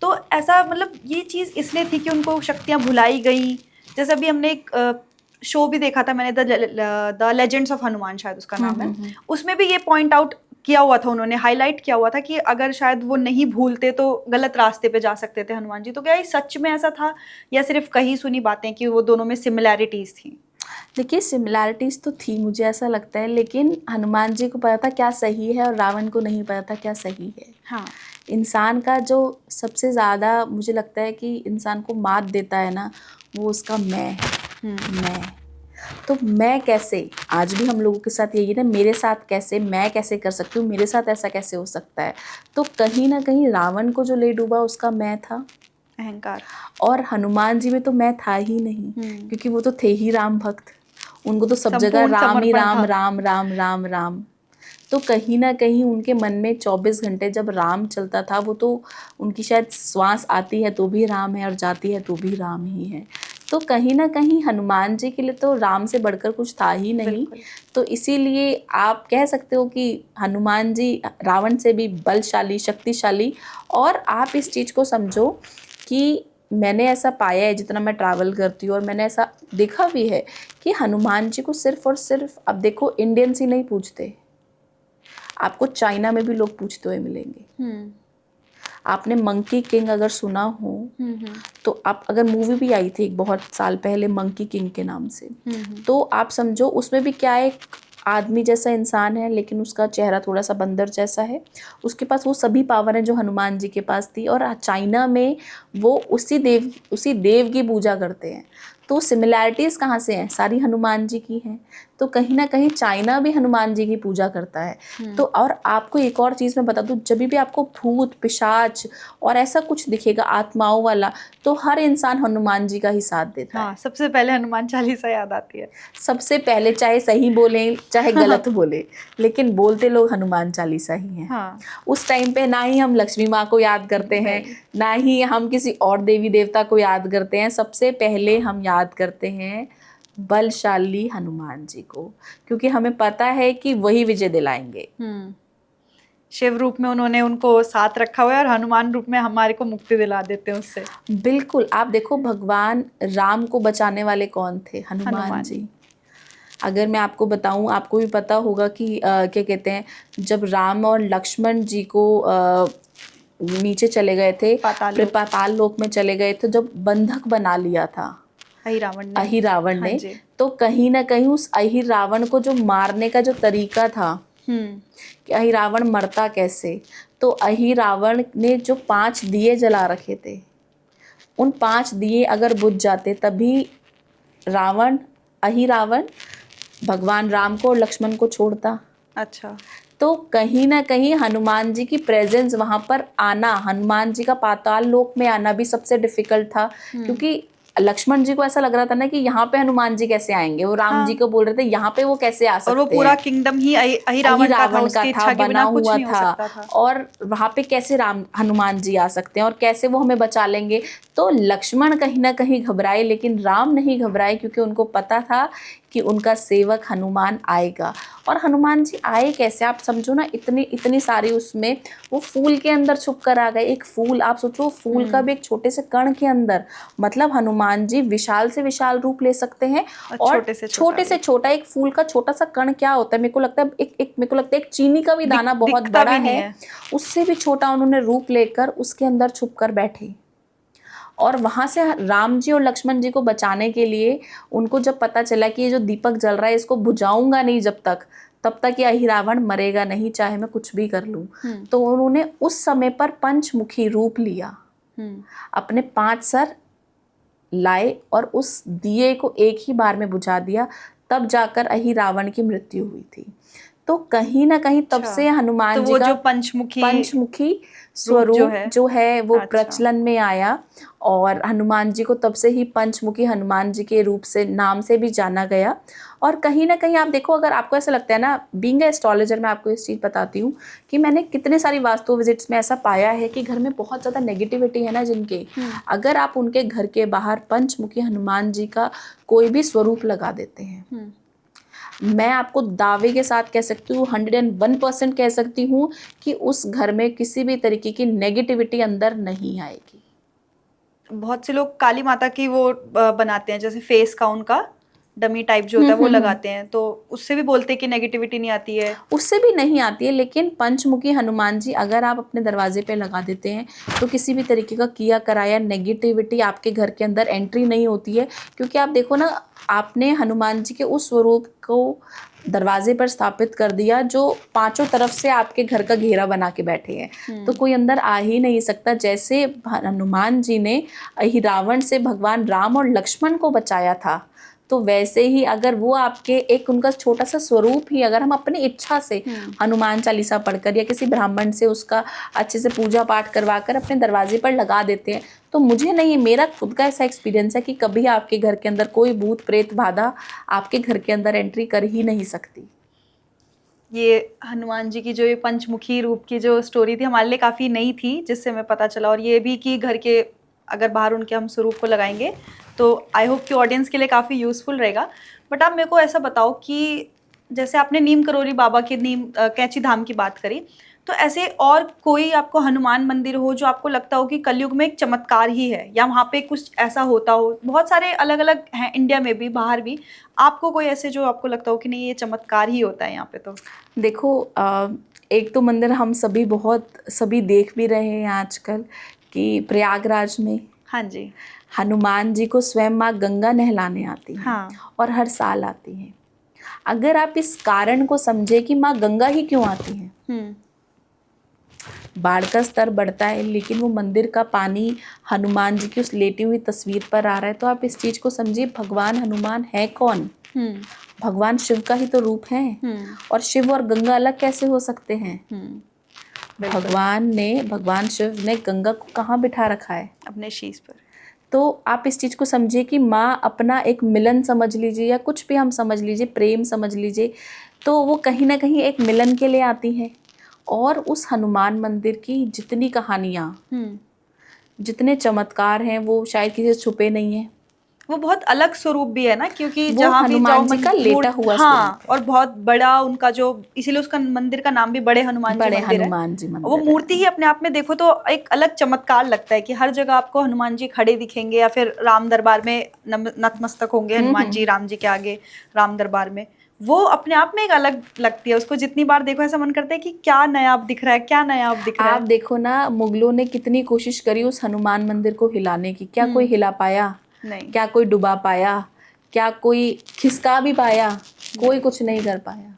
तो ऐसा मतलब ये चीज़ इसलिए थी कि उनको शक्तियाँ भुलाई गई, जैसे अभी हमने एक शो भी देखा था मैंने, द लेजेंड्स ऑफ हनुमान शायद उसका नाम है, उसमें भी ये पॉइंट आउट किया हुआ था, उन्होंने हाईलाइट किया हुआ था कि अगर शायद वो नहीं भूलते तो गलत रास्ते पे जा सकते थे हनुमान जी। तो क्या ये सच में ऐसा था या सिर्फ कहीं सुनी बातें कि वो दोनों में सिमिलैरिटीज थी? देखिए सिमिलैरिटीज तो थी, मुझे ऐसा लगता है, लेकिन हनुमान जी को पता था क्या सही है और रावण को नहीं पता था क्या सही है। हाँ। इंसान का जो सबसे ज़्यादा मुझे लगता है कि इंसान को मात देता है ना, वो उसका मैं है। मैं, तो मैं कैसे, आज भी हम लोगों के साथ यही है ना, मेरे साथ कैसे, मैं कैसे कर सकती हूँ, मेरे साथ ऐसा कैसे हो सकता है। तो कहीं ना कहीं रावण को जो ले डूबा उसका मैं था, अहंकार। और हनुमान जी में तो मैं था ही नहीं, क्योंकि वो तो थे ही राम भक्त। उनको तो सब जगह संपूर्ण राम ही समर्पण राम, था। राम राम राम राम। तो कहीं ना कहीं उनके मन में 24 घंटे जब राम चलता था, वो तो उनकी शायद श्वास आती है तो भी राम है और जाती है तो भी राम ही है। तो कहीं ना कहीं हनुमान जी के लिए तो राम से बढ़कर कुछ था ही नहीं। बिल्कुल। तो इसीलिए आप कह सकते हो कि हनुमान जी रावण से भी बलशाली, शक्तिशाली। और आप इस चीज़ को समझो कि मैंने ऐसा पाया है जितना मैं ट्रैवल करती हूँ, और मैंने ऐसा देखा भी है कि हनुमान जी को सिर्फ और सिर्फ, अब देखो इंडियंस ही नहीं पूछते, आपको चाइना में भी लोग पूछते हुए मिलेंगे। आपने मंकी किंग अगर सुना हो तो आप, अगर मूवी भी आई थी एक बहुत साल पहले मंकी किंग के नाम से, तो आप समझो उसमें भी क्या है, एक आदमी जैसा इंसान है लेकिन उसका चेहरा थोड़ा सा बंदर जैसा है। उसके पास वो सभी पावर हैं जो हनुमान जी के पास थी, और चाइना में वो उसी देव की पूजा करते हैं। तो सिमिलैरिटीज़ कहाँ से हैं, सारी हनुमान जी की हैं। तो कहीं ना कहीं चाइना भी हनुमान जी की पूजा करता है। तो और आपको एक और चीज़ मैं बता दूँ, जब भी आपको भूत पिशाच और ऐसा कुछ दिखेगा आत्माओं वाला, तो हर इंसान हनुमान जी का ही साथ देता है। सबसे पहले हनुमान चालीसा याद आती है। सबसे पहले, चाहे सही बोले चाहे गलत बोले, लेकिन बोलते लोग हनुमान चालीसा ही हैं। हाँ। उस टाइम पे ना ही हम लक्ष्मी माँ को याद करते हैं, ना ही हम किसी और देवी देवता को याद करते हैं। सबसे पहले हम याद करते हैं बलशाली हनुमान जी को, क्योंकि हमें पता है कि वही विजय दिलाएंगे। शिव रूप में उन्होंने उनको साथ रखा हुआ है और हनुमान रूप में हमारे को मुक्ति दिला देते हैं उससे। बिल्कुल। आप देखो भगवान राम को बचाने वाले कौन थे, हनुमान जी। अगर मैं आपको बताऊं, आपको भी पता होगा कि क्या कहते हैं, जब राम और लक्ष्मण जी को नीचे चले गए थे, पाताल लोक में चले गए थे, जब बंधक बना लिया था अहि रावण ने, तो कहीं ना कहीं उस अहि रावण को जो मारने का जो तरीका था कि अहि रावण मरता कैसे, तो अहि रावण ने जो 5 दिए जला रखे थे, उन 5 दिए अगर बुझ जाते तभी अहि रावण भगवान राम को और लक्ष्मण को छोड़ता। अच्छा। तो कहीं ना कहीं हनुमान जी की प्रेजेंस वहां पर आना, हनुमान जी का पाताल लोक में आना भी सबसे डिफिकल्ट था, क्योंकि लक्ष्मण जी को ऐसा लग रहा था ना कि यहाँ पे हनुमान जी कैसे आएंगे। वो राम जी को बोल रहे थे यहाँ पे वो कैसे आ सकते हैं, और वो पूरा किंगडम ही अहिरावण का था, उसकी इच्छा के बिना कुछ नहीं हो सकता था। और वहाँ पे कैसे हनुमान जी आ सकते हैं और कैसे वो हमें बचा लेंगे। तो लक्ष्मण कहीं ना कहीं घबराए, लेकिन राम नहीं घबराए, क्योंकि उनको पता था कि उनका सेवक हनुमान आएगा। और हनुमान जी आए कैसे, आप समझो ना, इतनी सारी उसमें वो फूल के अंदर छुप कर आ गए। एक फूल, आप सोचो फूल का भी एक छोटे से कण के अंदर, मतलब हनुमान जी विशाल से विशाल रूप ले सकते हैं और छोटे से छोटा एक फूल का छोटा सा कण क्या होता है, मेरे को लगता है एक चीनी का भी दाना बहुत बड़ा है, उससे भी छोटा उन्होंने रूप लेकर उसके अंदर छुप कर बैठे। और वहाँ से राम जी और लक्ष्मण जी को बचाने के लिए उनको जब पता चला कि ये जो दीपक जल रहा है इसको बुझाऊंगा नहीं तब तक ये अहिरावण मरेगा नहीं, चाहे मैं कुछ भी कर लूं। तो उन्होंने उस समय पर पंचमुखी रूप लिया, अपने 5 सर लाए और उस दिए को एक ही बार में बुझा दिया, तब जाकर अहिरावण की मृत्यु हुई थी। तो कहीं ना कहीं तब से हनुमान जी का पंचमुखी स्वरूप जो है वो प्रचलन में आया, और हनुमान जी को तब से ही पंचमुखी हनुमान जी के रूप से, नाम से भी जाना गया। और कहीं ना कहीं आप देखो, अगर आपको ऐसा लगता है ना, बीइंग ए एस्ट्रोलॉजर, मैं आपको इस चीज़ बताती हूँ कि मैंने कितने सारी वास्तु विजिट्स में ऐसा पाया है कि घर में बहुत ज़्यादा नेगेटिविटी है ना जिनके, अगर आप उनके घर के बाहर पंचमुखी हनुमान जी का कोई भी स्वरूप लगा देते हैं, मैं आपको दावे के साथ कह सकती हूँ, 101% कह सकती हूँ कि उस घर में किसी भी तरीके की नेगेटिविटी अंदर नहीं आएगी। बहुत से लोग काली माता की वो बनाते हैं, जैसे फेस का उनका डमी टाइप जो होता है वो लगाते हैं, तो उससे भी बोलते हैं कि नेगेटिविटी नहीं आती है। उससे भी नहीं आती है, लेकिन पंचमुखी हनुमान जी अगर आप अपने दरवाजे पे लगा देते हैं तो किसी भी तरीके का किया कराया नेगेटिविटी आपके घर के अंदर एंट्री नहीं होती है। क्योंकि आप देखो ना, आपने हनुमान जी के उस स्वरूप को दरवाजे पर स्थापित कर दिया जो पांचों तरफ से आपके घर का घेरा बना के बैठे हैं, तो कोई अंदर आ ही नहीं सकता। जैसे हनुमान जी ने रावण से भगवान राम और लक्ष्मण को बचाया था, तो वैसे ही अगर वो आपके एक उनका छोटा सा स्वरूप ही अगर हम अपनी इच्छा से हनुमान चालीसा पढ़कर या किसी ब्राह्मण से उसका अच्छे से पूजा पाठ करवा कर अपने दरवाजे पर लगा देते हैं, तो मुझे नहीं, मेरा खुद का ऐसा एक्सपीरियंस है कि कभी आपके घर के अंदर कोई भूत प्रेत बाधा आपके घर के अंदर एंट्री कर ही नहीं सकती। ये हनुमान जी की जो ये पंचमुखी रूप की जो स्टोरी थी हमारे लिए काफ़ी नई थी, जिससे हमें पता चला। और ये भी कि घर के अगर बाहर उनके हम स्वरूप को लगाएंगे तो आई होप कि ऑडियंस के लिए काफ़ी यूज़फुल रहेगा। बट आप मेरे को ऐसा बताओ कि जैसे आपने नीम करोली बाबा के कैंची धाम की बात करी, तो ऐसे और कोई आपको हनुमान मंदिर हो जो आपको लगता हो कि कलयुग में एक चमत्कार ही है, या वहाँ पे कुछ ऐसा होता हो? बहुत सारे अलग अलग हैं इंडिया में भी, बाहर भी। आपको कोई ऐसे जो आपको लगता हो कि नहीं ये चमत्कार ही होता है यहाँ पे? तो देखो, एक तो मंदिर हम सभी देख भी रहे हैं आजकल कि प्रयागराज में, हाँ जी, हनुमान जी को स्वयं माँ गंगा नहलाने आती हैं। हाँ। और हर साल आती हैं। अगर आप इस कारण को समझे कि माँ गंगा ही क्यों आती हैं, बाढ़ का स्तर बढ़ता है लेकिन वो मंदिर का पानी हनुमान जी की उस लेटी हुई तस्वीर पर आ रहा है, तो आप इस चीज को समझिए, भगवान हनुमान है कौन? भगवान शिव का ही तो रूप है। और शिव और गंगा अलग कैसे हो सकते हैं? भगवान शिव ने गंगा को कहाँ बिठा रखा है? अपने शीश पर। तो आप इस चीज़ को समझिए कि माँ अपना एक मिलन समझ लीजिए या कुछ भी हम समझ लीजिए, प्रेम समझ लीजिए, तो वो कहीं ना कहीं एक मिलन के लिए आती है। और उस हनुमान मंदिर की जितनी कहानियाँ, जितने चमत्कार हैं, वो शायद किसी से छुपे नहीं हैं। वो बहुत अलग स्वरूप भी है ना, क्योंकि वो जहाँ भी जाओ हनुमान जी का लेटा हुआ हाँ, और बहुत बड़ा उनका जो, इसीलिए उसका मंदिर का नाम भी बड़े हनुमान जी मंदिर है। वो मूर्ति ही अपने आप में देखो तो एक अलग चमत्कार लगता है कि हर जगह आपको हनुमान जी खड़े दिखेंगे, या फिर राम दरबार में नतमस्तक होंगे हनुमान जी राम जी के आगे राम दरबार में। वो अपने आप में एक अलग लगती है, उसको जितनी बार देखो ऐसा मन करता है कि क्या नया अब दिख रहा है, क्या नया अब दिख रहा है। आप देखो ना, मुगलों ने कितनी कोशिश करी उस हनुमान मंदिर को हिलाने की, क्या कोई हिला पाया? नहीं। क्या कोई डुबा पाया? क्या कोई खिसका भी पाया? कोई कुछ नहीं कर पाया।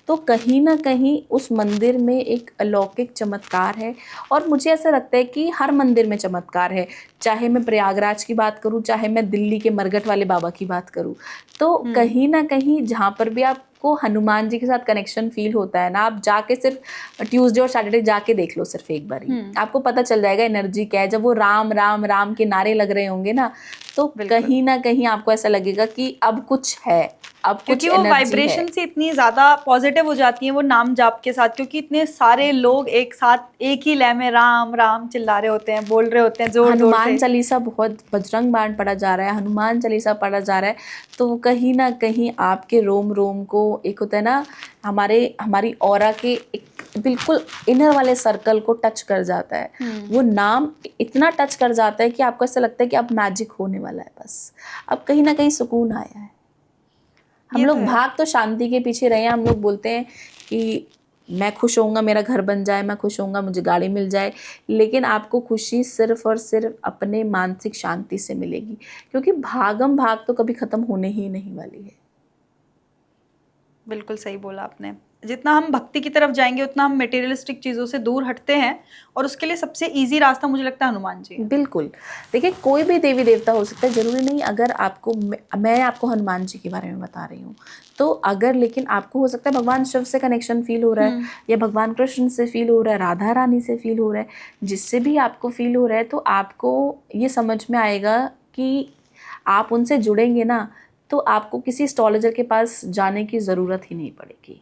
तो कहीं ना कहीं उस मंदिर में एक अलौकिक चमत्कार है। और मुझे ऐसा लगता है कि हर मंदिर में चमत्कार है, चाहे मैं प्रयागराज की बात करूं, चाहे मैं दिल्ली के मरघट वाले बाबा की बात करूं। तो कहीं ना कहीं जहाँ पर भी आपको हनुमान जी के साथ कनेक्शन फील होता है ना, आप जाके सिर्फ ट्यूसडे और सैटरडे जाके देख लो, सिर्फ एक बार ही आपको पता चल जाएगा एनर्जी क्या है। जब वो राम राम राम के नारे लग रहे होंगे ना, तो कहीं ना कहीं आपको ऐसा लगेगा कि अब कुछ है, अब कुछ क्योंकि वो वाइब्रेशन से इतनी ज्यादा पॉजिटिव हो जाती है वो नाम जाप के साथ, क्योंकि इतने सारे लोग एक साथ एक ही लय में राम राम चिल्ला रहे होते हैं, बोल रहे होते हैं जोर जोर से। हनुमान चालीसा बहुत, बजरंग बाण पढ़ा जा रहा है, हनुमान चालीसा पढ़ा जा रहा है, तो वो कहीं ना कहीं आपके रोम रोम को, एक होता है ना हमारी ऑरा के एक बिल्कुल इनर वाले सर्कल को टच कर जाता है। वो नाम इतना टच कर जाता है कि आपको ऐसा लगता है कि अब मैजिक होने वाला है, बस अब कहीं ना कहीं सुकून आया है। हम लोग भाग तो शांति के पीछे रहे हैं, हम लोग बोलते हैं कि मैं खुश होऊंगा मेरा घर बन जाए, मैं खुश होऊंगा मुझे गाड़ी मिल जाए, लेकिन आपको खुशी सिर्फ और सिर्फ अपने मानसिक शांति से मिलेगी, क्योंकि भागम भाग तो कभी खत्म होने ही नहीं वाली है। बिल्कुल सही बोला आपने। जितना हम भक्ति की तरफ जाएंगे उतना हम मटेरियलिस्टिक चीज़ों से दूर हटते हैं, और उसके लिए सबसे इजी रास्ता मुझे लगता है हनुमान जी। बिल्कुल, देखिए कोई भी देवी देवता हो सकता है, जरूरी नहीं। अगर आपको, मैं आपको हनुमान जी के बारे में बता रही हूँ, तो अगर लेकिन आपको हो सकता है भगवान शिव से कनेक्शन फील हो रहा है, या भगवान कृष्ण से फील हो रहा है, राधा रानी से फील हो रहा है, जिससे भी आपको फील हो रहा है, तो आपको ये समझ में आएगा कि आप उनसे जुड़ेंगे ना, तो आपको किसी एस्ट्रोलॉजर के पास जाने की ज़रूरत ही नहीं पड़ेगी।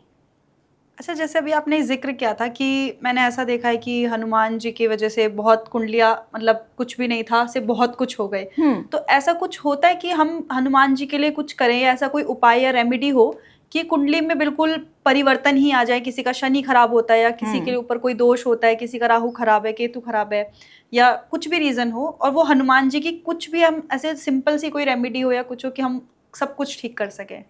अच्छा, जैसे अभी आपने जिक्र किया था कि मैंने ऐसा देखा है कि हनुमान जी की वजह से बहुत कुंडलियाँ, मतलब कुछ भी नहीं था से बहुत कुछ हो गए, तो ऐसा कुछ होता है कि हम हनुमान जी के लिए कुछ करें, या ऐसा कोई उपाय या रेमेडी हो कि कुंडली में बिल्कुल परिवर्तन ही आ जाए, किसी का शनि खराब होता है या किसी के ऊपर कोई दोष होता है, किसी का राहु खराब है, केतु खराब है, या कुछ भी रीजन हो, और वो हनुमान जी की कुछ भी हम ऐसे सिंपल सी कोई रेमेडी हो या कुछ हो कि हम सब कुछ ठीक कर सकें।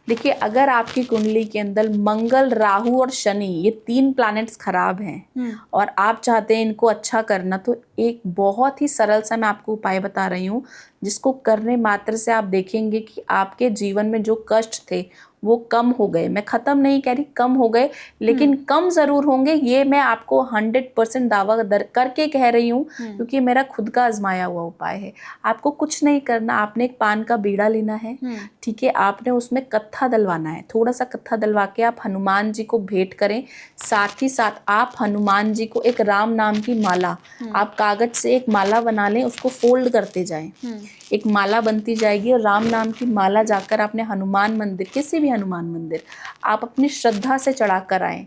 देखिए, अगर आपकी कुंडली के अंदर मंगल, राहु और शनि ये 3 प्लैनेट्स खराब हैं और आप चाहते हैं इनको अच्छा करना, तो एक बहुत ही सरल सा मैं आपको उपाय बता रही हूँ, जिसको करने मात्र से आप देखेंगे कि आपके जीवन में जो कष्ट थे वो कम हो गए। मैं ख़त्म नहीं कह रही, कम हो गए, लेकिन कम ज़रूर होंगे, ये मैं आपको 100% दावा करके कह रही हूँ, क्योंकि मेरा खुद का आजमाया हुआ उपाय है। आपको कुछ नहीं करना, आपने एक पान का बीड़ा लेना है, ठीक है, आपने उसमें कत्था डलवाना है, थोड़ा सा कत्था डलवा के आप हनुमान जी को भेंट करें। साथ ही साथ आप हनुमान जी को एक राम नाम की माला, आप कागज से एक माला बना लें, उसको फोल्ड करते जाएं, एक माला बनती जाएगी, और राम नाम की माला जाकर आपने हनुमान मंदिर, किसी भी हनुमान मंदिर आप अपनी श्रद्धा से चढ़ा कर आएँ।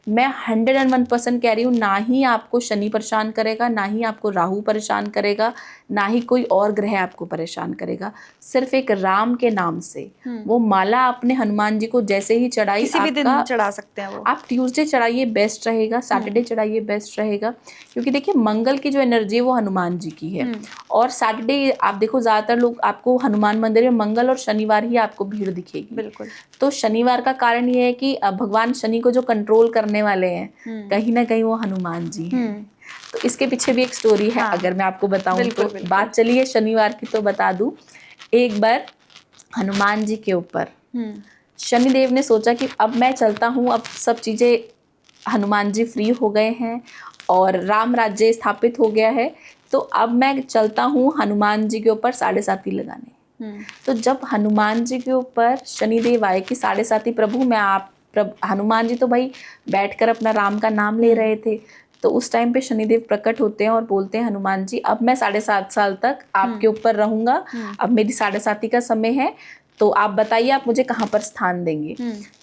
मैं 101% कह रही हूँ, ना ही आपको शनि परेशान करेगा, ना ही आपको राहु परेशान करेगा, ना ही कोई और ग्रह आपको परेशान करेगा। सिर्फ एक राम के नाम से वो माला आपने हनुमान जी को जैसे ही चढ़ाई, किसी भी दिन चढ़ा सकते हैं वो। आप ट्यूसडे चढ़ाइए, बेस्ट रहेगा, सैटरडे चढ़ाइए, बेस्ट रहेगा, क्योंकि देखिए मंगल की जो एनर्जी है वो हनुमान जी की है, और सैटरडे आप देखो ज़्यादातर लोग आपको हनुमान मंदिर में मंगल और शनिवार ही आपको भीड़ दिखेगी। बिल्कुल। तो शनिवार का कारण ये है कि भगवान शनि को जो कंट्रोल करने वाले हैं, कहीं ना कहीं वो हनुमान जी हैं। तो इसके पीछे भी एक स्टोरी है, अगर मैं आपको बताऊं तो। बात चलिए शनिवार की, तो बता दूं, एक बार हनुमान जी के ऊपर शनिदेव ने सोचा कि अब मैं चलता हूँ, अब सब चीज़ें, हनुमान जी फ्री हो गए हैं और राम राज्य स्थापित हो गया है, तो अब मैं चलता हूँ हनुमान जी के ऊपर 7.5 लगाने। तो जब हनुमान जी के ऊपर शनिदेव आए कि 7.5 प्रभु मैं हनुमान जी तो भाई बैठकर अपना राम का नाम ले रहे थे, तो उस टाइम पे शनिदेव प्रकट होते हैं और बोलते हैं, हनुमान जी अब मैं 7.5 साल तक आपके ऊपर रहूंगा, अब मेरी 7.5 का समय है, तो आप बताइए आप मुझे कहाँ पर स्थान देंगे।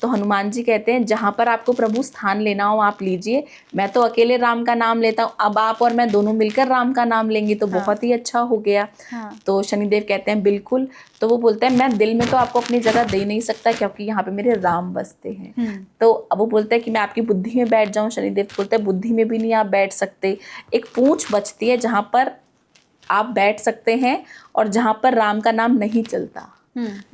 तो हनुमान जी कहते हैं, जहाँ पर आपको प्रभु स्थान लेना हो आप लीजिए, मैं तो अकेले राम का नाम लेता हूँ, अब आप और मैं दोनों मिलकर राम का नाम लेंगे तो बहुत ही अच्छा हो गया। तो शनिदेव कहते हैं बिल्कुल। तो वो बोलते हैं, मैं दिल में तो आपको अपनी जगह दे नहीं सकता, क्योंकि यहाँ पे मेरे राम बसते हैं। तो अब वो बोलते हैं कि मैं आपकी बुद्धि में बैठ जाऊँ। शनिदेव बोलते हैं, बुद्धि में भी नहीं आप बैठ सकते, एक पूंछ बचती है जहाँ पर आप बैठ सकते हैं और जहाँ पर राम का नाम नहीं चलता।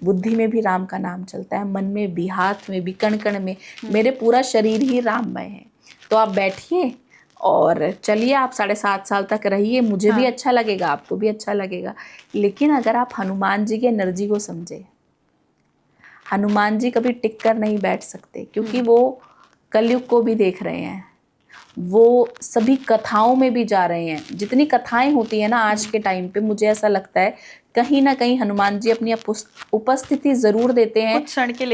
बुद्धि में भी राम का नाम चलता है, मन में भी, हाथ में भी, कण कण में, मेरे पूरा शरीर ही राममय है। तो आप बैठिए और चलिए, आप 7.5 साल तक रहिए, मुझे भी अच्छा लगेगा, आपको भी अच्छा लगेगा। लेकिन अगर आप हनुमान जी की एनर्जी को समझे, हनुमान जी कभी टिक कर नहीं बैठ सकते, क्योंकि वो कलयुग को भी देख रहे हैं, वो सभी कथाओं में भी जा रहे हैं। जितनी कथाएं होती है ना आज के टाइम पे, मुझे ऐसा लगता है कहीं ना कहीं हनुमान जी अपनी उपस्थिति जरूर देते हैं, कुछ क्षण के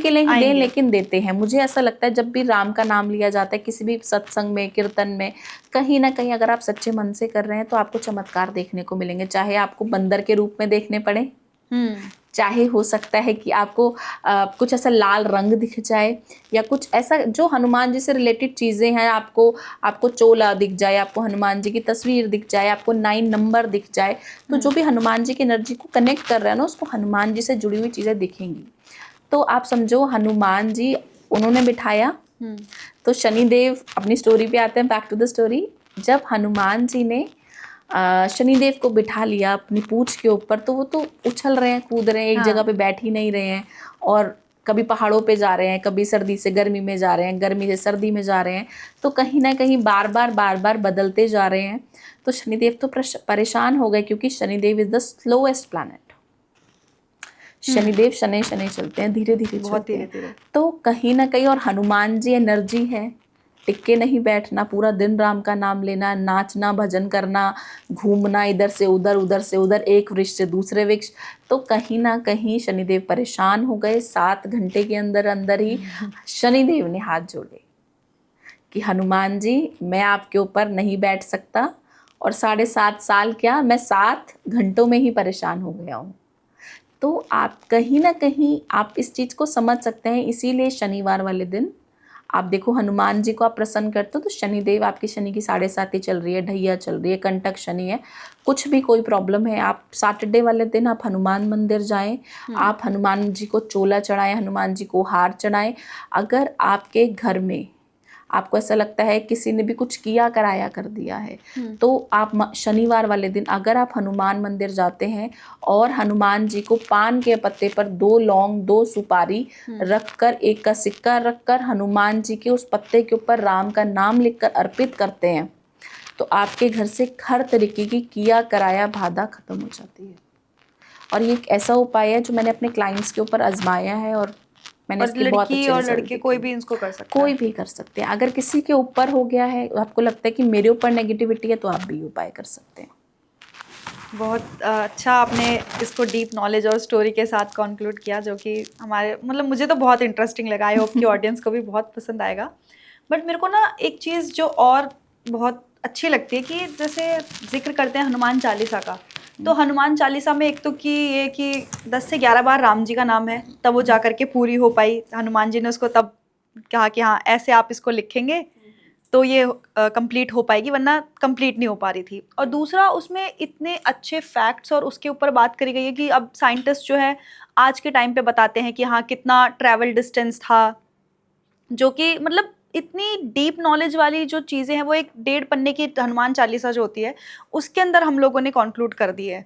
लिए ही दें, लेकिन देते हैं। मुझे ऐसा लगता है जब भी राम का नाम लिया जाता है किसी भी सत्संग में, कीर्तन में, कहीं ना कहीं अगर आप सच्चे मन से कर रहे हैं तो आपको चमत्कार देखने को मिलेंगे। चाहे आपको बंदर के रूप में देखने पड़े, चाहे हो सकता है कि आपको कुछ ऐसा लाल रंग दिख जाए, या कुछ ऐसा जो हनुमान जी से रिलेटेड चीज़ें हैं, आपको चोला दिख जाए, आपको हनुमान जी की तस्वीर दिख जाए, आपको 9 नंबर दिख जाए। तो जो भी हनुमान जी की एनर्जी को कनेक्ट कर रहा है ना, उसको हनुमान जी से जुड़ी हुई चीज़ें दिखेंगी। तो आप समझो हनुमान जी उन्होंने बिठाया। तो शनिदेव, अपनी स्टोरी पे आते हैं, बैक टू द स्टोरी। जब हनुमान जी ने शनिदेव को बिठा लिया अपनी पूंछ के ऊपर, तो वो तो उछल रहे हैं, कूद रहे हैं, एक जगह पे बैठ ही नहीं रहे हैं, और कभी पहाड़ों पे जा रहे हैं, कभी सर्दी से गर्मी में जा रहे हैं, गर्मी से सर्दी में जा रहे हैं, तो कहीं ना कहीं बार बार बदलते जा रहे हैं। तो शनिदेव तो परेशान हो गए, क्योंकि Shanidev is the slowest planet. Shanidev Shani चलते हैं, धीरे धीरे चलते हैं। तो कहीं ना कहीं, और हनुमान जी एनर्जी है, टिक्के नहीं बैठना, पूरा दिन राम का नाम लेना, नाचना, भजन करना, घूमना इधर से उधर, उधर से उधर, एक वृक्ष से दूसरे वृक्ष। तो कहीं ना कहीं शनिदेव परेशान हो गए। 7 घंटे के अंदर अंदर ही शनिदेव ने हाथ जोड़े कि हनुमान जी मैं आपके ऊपर नहीं बैठ सकता, और 7.5 साल क्या, मैं 7 घंटों में ही परेशान हो गया हूँ। तो आप कहीं ना कहीं आप इस चीज़ को समझ सकते हैं। इसीलिए शनिवार वाले दिन आप देखो हनुमान जी को आप प्रसन्न करते हो तो शनिदेव आपकी शनि की 7.5 चल रही है, ढैया चल रही है, कंटक शनि है, कुछ भी कोई प्रॉब्लम है, आप सैटरडे वाले दिन आप हनुमान मंदिर जाएं, आप हनुमान जी को चोला चढ़ाएं, हनुमान जी को हार चढ़ाएं। अगर आपके घर में आपको ऐसा लगता है किसी ने भी कुछ किया कराया कर दिया है, तो आप शनिवार वाले दिन अगर आप हनुमान मंदिर जाते हैं और हनुमान जी को पान के पत्ते पर 2 लौंग 2 सुपारी रखकर, 1 का सिक्का रखकर हनुमान जी के उस पत्ते के ऊपर राम का नाम लिखकर अर्पित करते हैं, तो आपके घर से हर तरीके की किया कराया बाधा खत्म हो जाती है। और ये एक ऐसा उपाय है जो मैंने अपने क्लाइंट्स के ऊपर आजमाया है और मैंने इसके बहुत अच्छे और रिजल्ट लड़के कोई भी इसको कर सकता कोई है। भी कर सकते हैं। अगर किसी के ऊपर हो गया है, आपको लगता है कि मेरे ऊपर नेगेटिविटी है, तो आप भी उपाय कर सकते हैं। बहुत अच्छा आपने इसको डीप नॉलेज और स्टोरी के साथ कंक्लूड किया, जो कि हमारे मतलब मुझे तो बहुत इंटरेस्टिंग लगा। आई होप कि ऑडियंस को भी बहुत पसंद आएगा। बट मेरे को ना एक चीज़ जो और बहुत अच्छी लगती है कि जैसे जिक्र करते हैं हनुमान चालीसा का, तो हनुमान चालीसा में एक तो कि ये कि 10 से 11 बार राम जी का नाम है, तब वो जा करके पूरी हो पाई। हनुमान जी ने उसको तब कहा कि हाँ ऐसे आप इसको लिखेंगे तो ये कंप्लीट हो पाएगी, वरना कंप्लीट नहीं हो पा रही थी। और दूसरा उसमें इतने अच्छे फैक्ट्स और उसके ऊपर बात करी गई है कि अब साइंटिस्ट जो है आज के टाइम पे बताते हैं कि हाँ कितना ट्रैवल डिस्टेंस था, जो कि मतलब इतनी डीप नॉलेज वाली जो चीज़ें हैं वो एक 1.5 पन्ने की हनुमान चालीसा जो होती है उसके अंदर हम लोगों ने कंक्लूड कर दी है।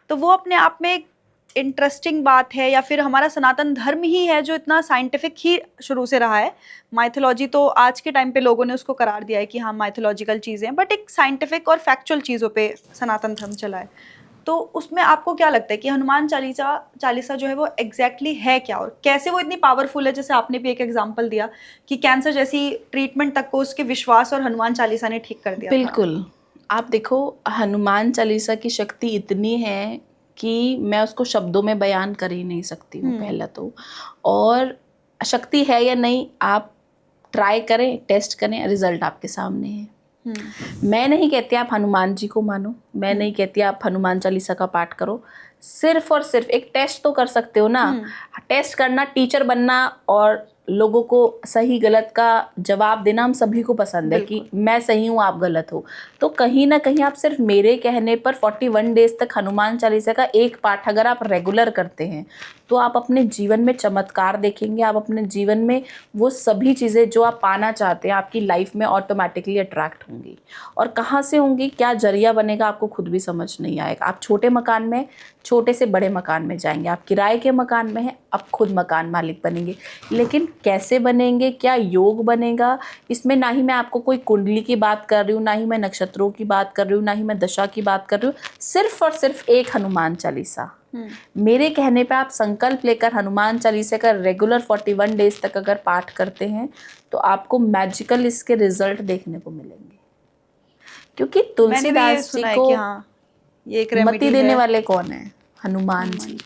तो वो अपने आप में एक इंटरेस्टिंग बात है, या फिर हमारा सनातन धर्म ही है जो इतना साइंटिफिक ही शुरू से रहा है। माइथोलॉजी तो आज के टाइम पे लोगों ने उसको करार दिया है कि हाँ माइथोलॉजिकल चीज़ें हैं, बट एक साइंटिफिक और फैक्चुअल चीज़ों पे सनातन धर्म चला है। तो उसमें आपको क्या लगता है कि हनुमान चालीसा चालीसा जो है वो एग्जैक्टली है क्या, और कैसे वो इतनी पावरफुल है? जैसे आपने भी एक एग्जांपल दिया कि कैंसर जैसी ट्रीटमेंट तक को उसके विश्वास और हनुमान चालीसा ने ठीक कर दिया था। बिल्कुल। आप देखो हनुमान चालीसा की शक्ति इतनी है कि मैं उसको शब्दों में बयान कर ही नहीं सकती हूँ पहला तो। और शक्ति है या नहीं आप ट्राई करें, टेस्ट करें, रिजल्ट आपके सामने है। मैं नहीं कहती आप हनुमान जी को मानो, मैं नहीं कहती आप हनुमान चालीसा का पाठ करो, सिर्फ और सिर्फ एक टेस्ट तो कर सकते हो ना। टेस्ट करना, टीचर बनना और लोगों को सही गलत का जवाब देना हम सभी को पसंद है कि मैं सही हूँ आप गलत हो। तो कहीं ना कहीं आप सिर्फ मेरे कहने पर 41 डेज तक हनुमान चालीसा का एक पाठ अगर आप रेगुलर करते हैं तो आप अपने जीवन में चमत्कार देखेंगे। आप अपने जीवन में वो सभी चीज़ें जो आप पाना चाहते हैं आपकी लाइफ में ऑटोमेटिकली अट्रैक्ट होंगी। और कहाँ से होंगी, क्या जरिया बनेगा, आपको खुद भी समझ नहीं आएगा। आप छोटे मकान में, छोटे से बड़े मकान में जाएंगे, आप किराए के मकान में हैं, आप खुद मकान मालिक बनेंगे। लेकिन कैसे बनेंगे, क्या योग बनेगा, इसमें ना ही मैं आपको कोई कुंडली की बात कर रही हूँ, ना ही मैं नक्षत्रों की बात कर रही हूँ, ना ही मैं दशा की बात कर रही हूँ। सिर्फ और सिर्फ एक हनुमान चालीसा, मेरे कहने पे आप संकल्प लेकर हनुमान चालीसा का रेगुलर 41 डेज तक अगर पाठ करते हैं तो आपको मैजिकल इसके रिजल्ट देखने को मिलेंगे। क्योंकि तुलसीदास जी को ये एक मति देने वाले कौन है? हनुमान जी।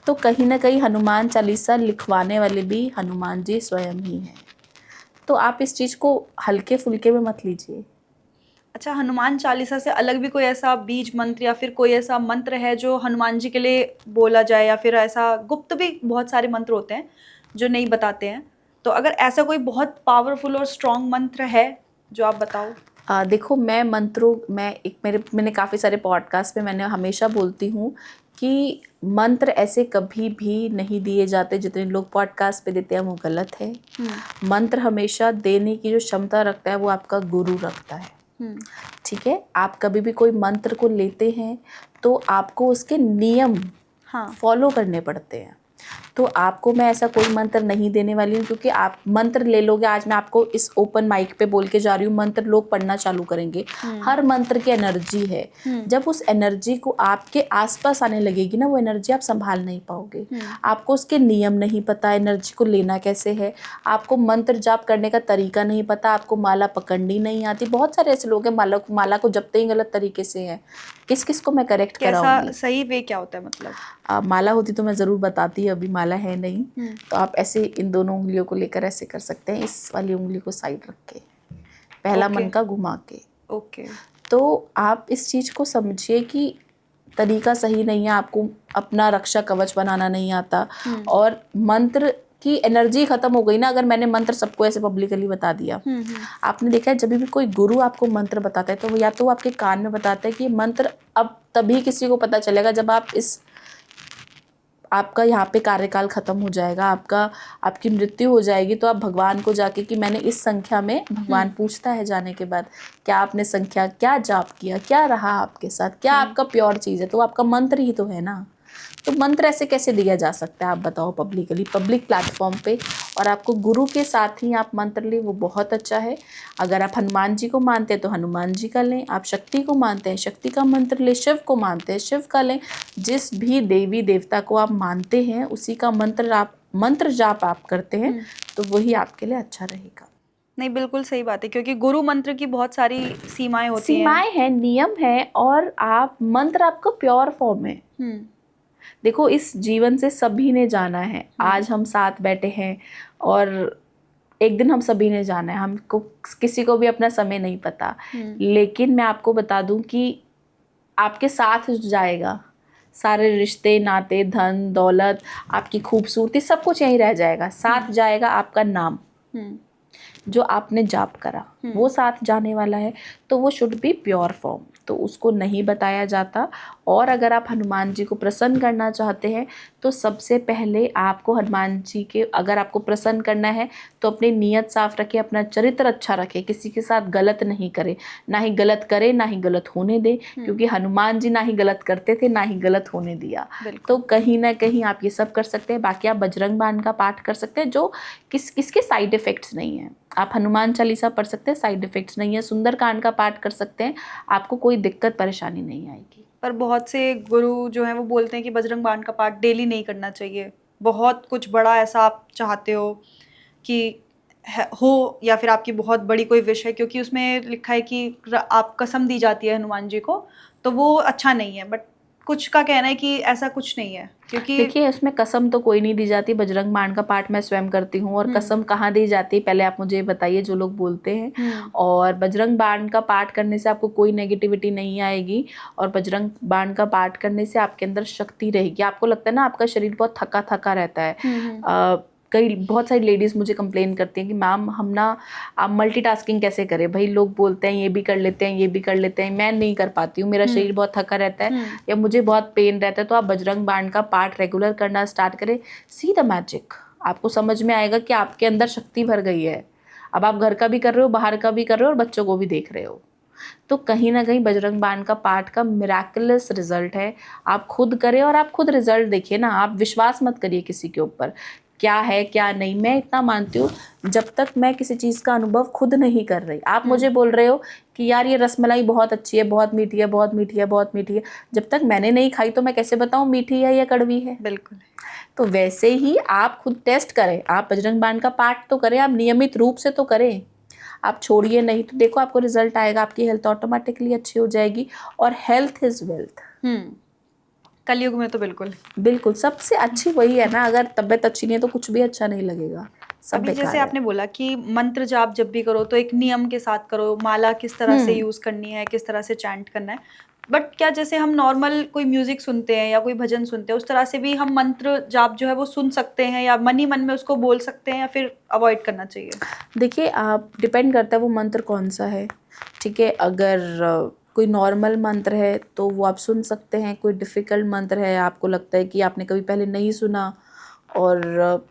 तो कहीं ना कहीं हनुमान चालीसा लिखवाने वाले भी हनुमान जी स्वयं ही हैं। तो आप इस चीज़ को हल्के फुल्के में मत लीजिए। अच्छा, हनुमान चालीसा से अलग भी कोई ऐसा बीज मंत्र या फिर कोई ऐसा मंत्र है जो हनुमान जी के लिए बोला जाए, या फिर ऐसा गुप्त भी बहुत सारे मंत्र होते हैं जो नहीं बताते हैं, तो अगर ऐसा कोई बहुत पावरफुल और स्ट्रॉन्ग मंत्र है जो आप बताओ? देखो मैंने काफ़ी सारे पॉडकास्ट में मैंने हमेशा बोलती हूँ कि मंत्र ऐसे कभी भी नहीं दिए जाते जितने लोग पॉडकास्ट पे देते हैं, वो गलत है। मंत्र हमेशा देने की जो क्षमता रखता है वो आपका गुरु रखता है। ठीक है, आप कभी भी कोई मंत्र को लेते हैं तो आपको उसके नियम फॉलो करने पड़ते हैं। तो आपको मैं ऐसा कोई मंत्र नहीं देने वाली हूँ, क्योंकि आप मंत्र ले लोगे, आज मैं आपको इस ओपन माइक पे बोल के जा रही हूँ, मंत्र लोग पढ़ना चालू करेंगे। हर मंत्र की एनर्जी है, जब उस एनर्जी को आपके आसपास आने लगेगी ना, वो एनर्जी आप संभाल नहीं पाओगे। आपको उसके नियम नहीं पता, एनर्जी को लेना कैसे है, आपको मंत्र जाप करने का तरीका नहीं पता, आपको माला पकड़नी नहीं आती। बहुत सारे ऐसे लोग हैं माला को जपते ही गलत तरीके से है। किस किस को मैं करेक्ट कराऊंगी? सही वे क्या होता है? मतलब माला होती तो मैं ज़रूर बताती, अभी माला है नहीं। तो आप ऐसे इन दोनों उंगलियों को लेकर ऐसे कर सकते हैं, इस वाली उंगली को साइड रख के, पहला मन का घुमा के। तो आप इस चीज़ को समझिए कि तरीका सही नहीं है, आपको अपना रक्षा कवच बनाना नहीं आता। और मंत्र आपकी एनर्जी खत्म हो गई ना अगर मैंने मंत्र सबको ऐसे पब्लिकली बता दिया। आपने देखा है जब भी कोई गुरु आपको मंत्र बताता है तो या तो वो आपके कान में बताता है कि ये मंत्र अब तभी किसी को पता चलेगा जब आप आपका यहाँ पे कार्यकाल खत्म हो जाएगा, आपकी मृत्यु हो जाएगी, तो आप भगवान को जाके कि मैंने इस संख्या में, भगवान पूछता है जाने के बाद क्या आपने संख्या क्या जाप किया, क्या रहा आपके साथ, क्या आपका प्योर चीज़ है, तो आपका मंत्र ही तो है ना। तो मंत्र ऐसे कैसे दिया जा सकता है आप बताओ पब्लिकली, पब्लिक प्लेटफॉर्म पे, और आपको गुरु के साथ ही आप मंत्र लें, वो बहुत अच्छा है। अगर आप हनुमान जी को मानते हैं तो हनुमान जी का लें, आप शक्ति को मानते हैं शक्ति का मंत्र लें, शिव को मानते हैं शिव का लें। जिस भी देवी देवता को आप मानते हैं उसी का मंत्र जाप आप करते हैं तो वही आपके लिए अच्छा रहेगा। नहीं, बिल्कुल सही बात है, क्योंकि गुरु मंत्र की बहुत सारी सीमाएं होती हैं। सीमाएं हैं, नियम है, और आप मंत्र आपका प्योर फॉर्म है। देखो इस जीवन से सभी ने जाना है, आज हम साथ बैठे हैं और एक दिन हम सभी ने जाना है, हमको किसी को भी अपना समय नहीं पता, लेकिन मैं आपको बता दूं कि आपके साथ जाएगा, सारे रिश्ते नाते धन दौलत आपकी खूबसूरती सब कुछ यहीं रह जाएगा, साथ जाएगा आपका नाम जो आपने जाप करा वो साथ जाने वाला है। तो वो शुड बी प्योर फॉर्म, तो उसको नहीं बताया जाता। और अगर आप हनुमान जी को प्रसन्न करना चाहते हैं तो सबसे पहले आपको हनुमान जी के, अगर आपको प्रसन्न करना है तो अपनी नीयत साफ रखें, अपना चरित्र अच्छा रखें, किसी के साथ गलत नहीं करे, ना ही गलत करे ना ही गलत होने दे, क्योंकि हनुमान जी ना ही गलत करते थे ना ही गलत होने दिया। तो कहीं ना कहीं आप ये सब कर सकते हैं। बाकी आप बजरंग बाण का पाठ कर सकते हैं जो किसके साइड इफ़ेक्ट्स नहीं है। आप हनुमान चालीसा पढ़ सकते हैं, साइड इफ़ेक्ट्स नहीं है। सुंदरकांड का पाठ कर सकते हैं, आपको कोई दिक्कत परेशानी नहीं आएगी। पर बहुत से गुरु जो हैं वो बोलते हैं कि बजरंग बाण का पाठ डेली नहीं करना चाहिए। बहुत कुछ बड़ा ऐसा आप चाहते हो कि हो, या फिर आपकी बहुत बड़ी कोई विश है, क्योंकि उसमें लिखा है कि आप कसम दी जाती है हनुमान जी को, तो वो अच्छा नहीं है। बट कुछ का कहना है कि ऐसा कुछ नहीं है, क्योंकि देखिए उसमें कसम तो कोई नहीं दी जाती। बजरंग बाण का पाठ मैं स्वयं करती हूँ, और कसम कहाँ दी जाती है पहले आप मुझे बताइए, जो लोग बोलते हैं। और बजरंग बाण का पाठ करने से आपको कोई नेगेटिविटी नहीं आएगी, और बजरंग बाण का पाठ करने से आपके अंदर शक्ति रहेगी। आपको लगता है ना आपका शरीर बहुत थका थका रहता है, बहुत सारी लेडीज़ मुझे कंप्लेन करती हैं कि मैम हम ना आप मल्टीटास्किंग कैसे करें, भाई लोग बोलते हैं ये भी कर लेते हैं ये भी कर लेते हैं, मैं नहीं कर पाती हूँ, मेरा शरीर बहुत थका रहता है या मुझे बहुत पेन रहता है। तो आप बजरंग बाण का पाठ रेगुलर करना स्टार्ट करें, सी द मैजिक, आपको समझ में आएगा कि आपके अंदर शक्ति भर गई है। अब आप घर का भी कर रहे हो, बाहर का भी कर रहे हो, और बच्चों को भी देख रहे हो। तो कहीं ना कहीं बजरंग बाण का पाठ का मिराकुलस रिजल्ट है। आप खुद करें और आप खुद रिजल्ट देखिए ना, आप विश्वास मत करिए किसी के ऊपर क्या है क्या नहीं। मैं इतना मानती हूँ जब तक मैं किसी चीज़ का अनुभव खुद नहीं कर रही, आप मुझे बोल रहे हो कि यार ये रसमलाई बहुत अच्छी है, बहुत मीठी है, बहुत मीठी है, बहुत मीठी है, जब तक मैंने नहीं खाई तो मैं कैसे बताऊँ मीठी है या कड़वी है। बिल्कुल। तो वैसे ही आप खुद टेस्ट करें, आप बजरंग बाण का पाठ तो करें, आप नियमित रूप से तो करें, आप छोड़िए नहीं, तो देखो आपको रिजल्ट आएगा, आपकी हेल्थ ऑटोमेटिकली अच्छी हो जाएगी। और हेल्थ इज़ वेल्थ। कलयुग में तो बिल्कुल सबसे अच्छी वही है ना। अगर तबीयत अच्छी नहीं है तो कुछ भी अच्छा नहीं लगेगा, सब अभी बेकार जैसे है। आपने बोला कि मंत्र जाप जब भी करो तो एक नियम के साथ करो, माला किस तरह से यूज करनी है, किस तरह से चैंट करना है। बट क्या जैसे हम नॉर्मल कोई म्यूजिक सुनते हैं या कोई भजन सुनते हैं, उस तरह से भी हम मंत्र जाप जो है वो सुन सकते हैं, या मन ही मन में उसको बोल सकते हैं, या फिर अवॉइड करना चाहिए? देखिए आप डिपेंड करता है वो मंत्र कौन सा है, ठीक है। अगर कोई नॉर्मल मंत्र है तो वो आप सुन सकते हैं, कोई डिफ़िकल्ट मंत्र है, आपको लगता है कि आपने कभी पहले नहीं सुना और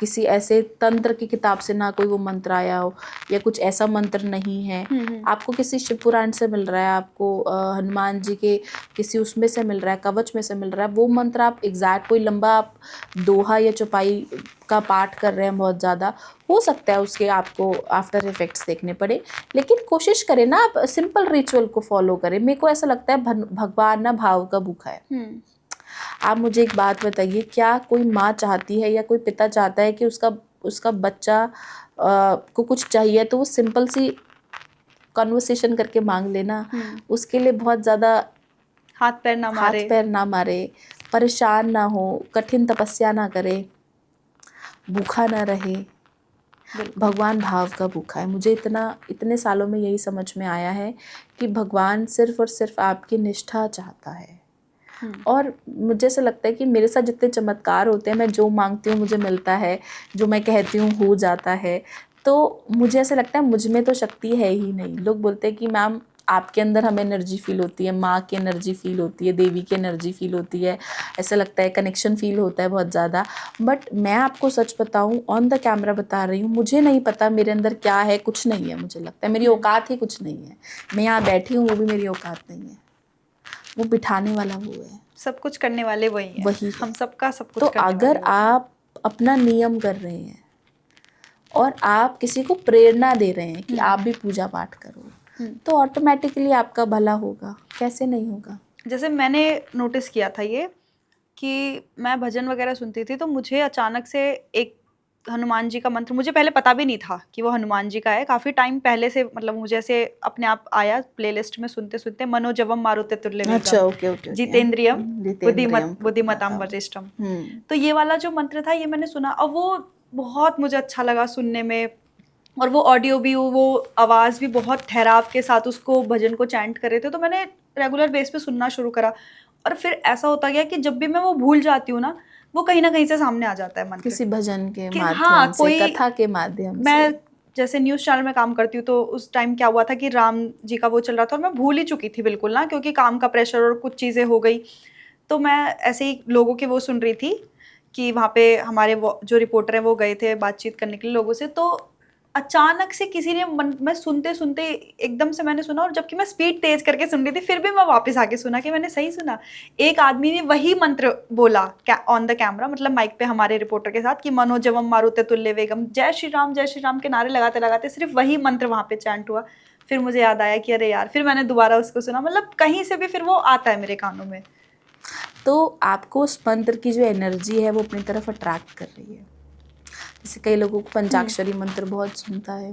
किसी ऐसे तंत्र की किताब से ना कोई वो मंत्र आया हो, या कुछ ऐसा मंत्र नहीं है, आपको किसी शिव पुराण से मिल रहा है, आपको हनुमान जी के किसी उसमें से मिल रहा है, कवच में से मिल रहा है, वो मंत्र आप एग्जैक्ट कोई लंबा आप दोहा या चौपाई का पाठ कर रहे हैं बहुत ज़्यादा, हो सकता है उसके आपको आफ्टर इफेक्ट्स देखने पड़े। लेकिन कोशिश करें ना आप सिंपल रिचुअल को फॉलो करें। मेरे को ऐसा लगता है भगवान ना भाव का भूखा है। आप मुझे एक बात बताइए, क्या कोई माँ चाहती है या कोई पिता चाहता है कि उसका बच्चा को कुछ चाहिए तो वो सिंपल सी कन्वर्सेशन करके मांग लेना, उसके लिए बहुत ज़्यादा हाथ पैर ना मारे, परेशान ना हो, कठिन तपस्या ना करे, भूखा ना रहे। भगवान भाव का भूखा है। मुझे इतने सालों में यही समझ में आया है कि भगवान सिर्फ और सिर्फ आपकी निष्ठा चाहता है। और मुझे ऐसा लगता है कि मेरे साथ जितने चमत्कार होते हैं, मैं जो मांगती हूँ मुझे मिलता है, जो मैं कहती हूँ हो जाता है। तो मुझे ऐसा लगता है मुझ में तो शक्ति है ही नहीं। लोग बोलते हैं कि मैम आपके अंदर हमें एनर्जी फील होती है, माँ की एनर्जी फील होती है, देवी की एनर्जी फील होती है, ऐसा लगता है कनेक्शन फील होता है बहुत ज़्यादा। बट मैं आपको सच बताऊँ, ऑन द कैमरा बता रही हूँ, मुझे नहीं पता मेरे अंदर क्या है, कुछ नहीं है। मुझे लगता है मेरी औकात ही कुछ नहीं है। मैं यहाँ बैठी हूँ वो भी मेरी औकात नहीं है, वो बिठाने वाला वो है, सब कुछ करने वाले वही है, वही है। हम सबका सब कुछ तो करने अगर वाले वही आप अपना नियम कर रहे हैं और आप किसी को प्रेरणा दे रहे हैं कि आप भी पूजा पाठ करो, तो ऑटोमेटिकली आपका भला होगा, कैसे नहीं होगा। हैं। जैसे मैंने नोटिस किया था ये कि मैं भजन वगैरह सुनती थी, तो मुझे अचानक से एक हनुमान जी का मंत्र, मुझे पहले पता भी नहीं था कि वो हनुमान जी का है, काफी टाइम पहले से, मतलब मुझे ऐसे अपने आप आया प्लेलिस्ट में सुनते सुनते, मनोजवम मारुते तुल्य अच्छा, वेगम ओके जितेंद्रियम जितेंद्रियम बुद्धिमताम वरिष्ठम। तो ये वाला जो मंत्र था ये मैंने सुना और वो बहुत मुझे अच्छा लगा सुनने में, और वो ऑडियो भी, वो आवाज़ भी बहुत ठहराव के साथ उसको भजन को चैंट कर रहे थे, तो मैंने रेगुलर बेस पे सुनना शुरू करा। और फिर ऐसा होता गया कि जब भी मैं वो भूल जाती हूँ ना, वो कहीं ना कहीं से सामने आ जाता है मंत्र, किसी भजन के कि माध्यम हाँ से, कोई, कथा के माध्यम से। मैं जैसे न्यूज़ चैनल में काम करती हूँ, तो उस टाइम क्या हुआ था कि राम जी का वो चल रहा था और मैं भूल ही चुकी थी बिल्कुल ना, क्योंकि काम का प्रेशर और कुछ चीज़ें हो गई। तो मैं ऐसे ही लोगों के वो सुन रही थी कि वहाँ पे हमारे वो जो रिपोर्टर हैं वो गए थे बातचीत करने के लिए लोगों से, तो अचानक से किसी ने मैं सुनते सुनते एकदम से मैंने सुना, और जबकि मैं स्पीड तेज करके सुन रही थी फिर भी मैं वापस आके सुना कि मैंने सही सुना। एक आदमी ने वही मंत्र बोला ऑन द कैमरा, मतलब माइक पे हमारे रिपोर्टर के साथ, कि मनोजवम मारुते तुल्य वेगम, जय श्री राम के नारे लगाते लगाते सिर्फ वही मंत्र वहां पे चैंट हुआ। फिर मुझे याद आया कि अरे यार, फिर मैंने दोबारा उसको सुना, मतलब कहीं से भी फिर वो आता है मेरे कानों में। तो आपको उस मंत्र की जो एनर्जी है वो अपनी तरफ अट्रैक्ट कर रही है। जैसे कई लोगों को पंचाक्षरी मंत्र बहुत चुनता है,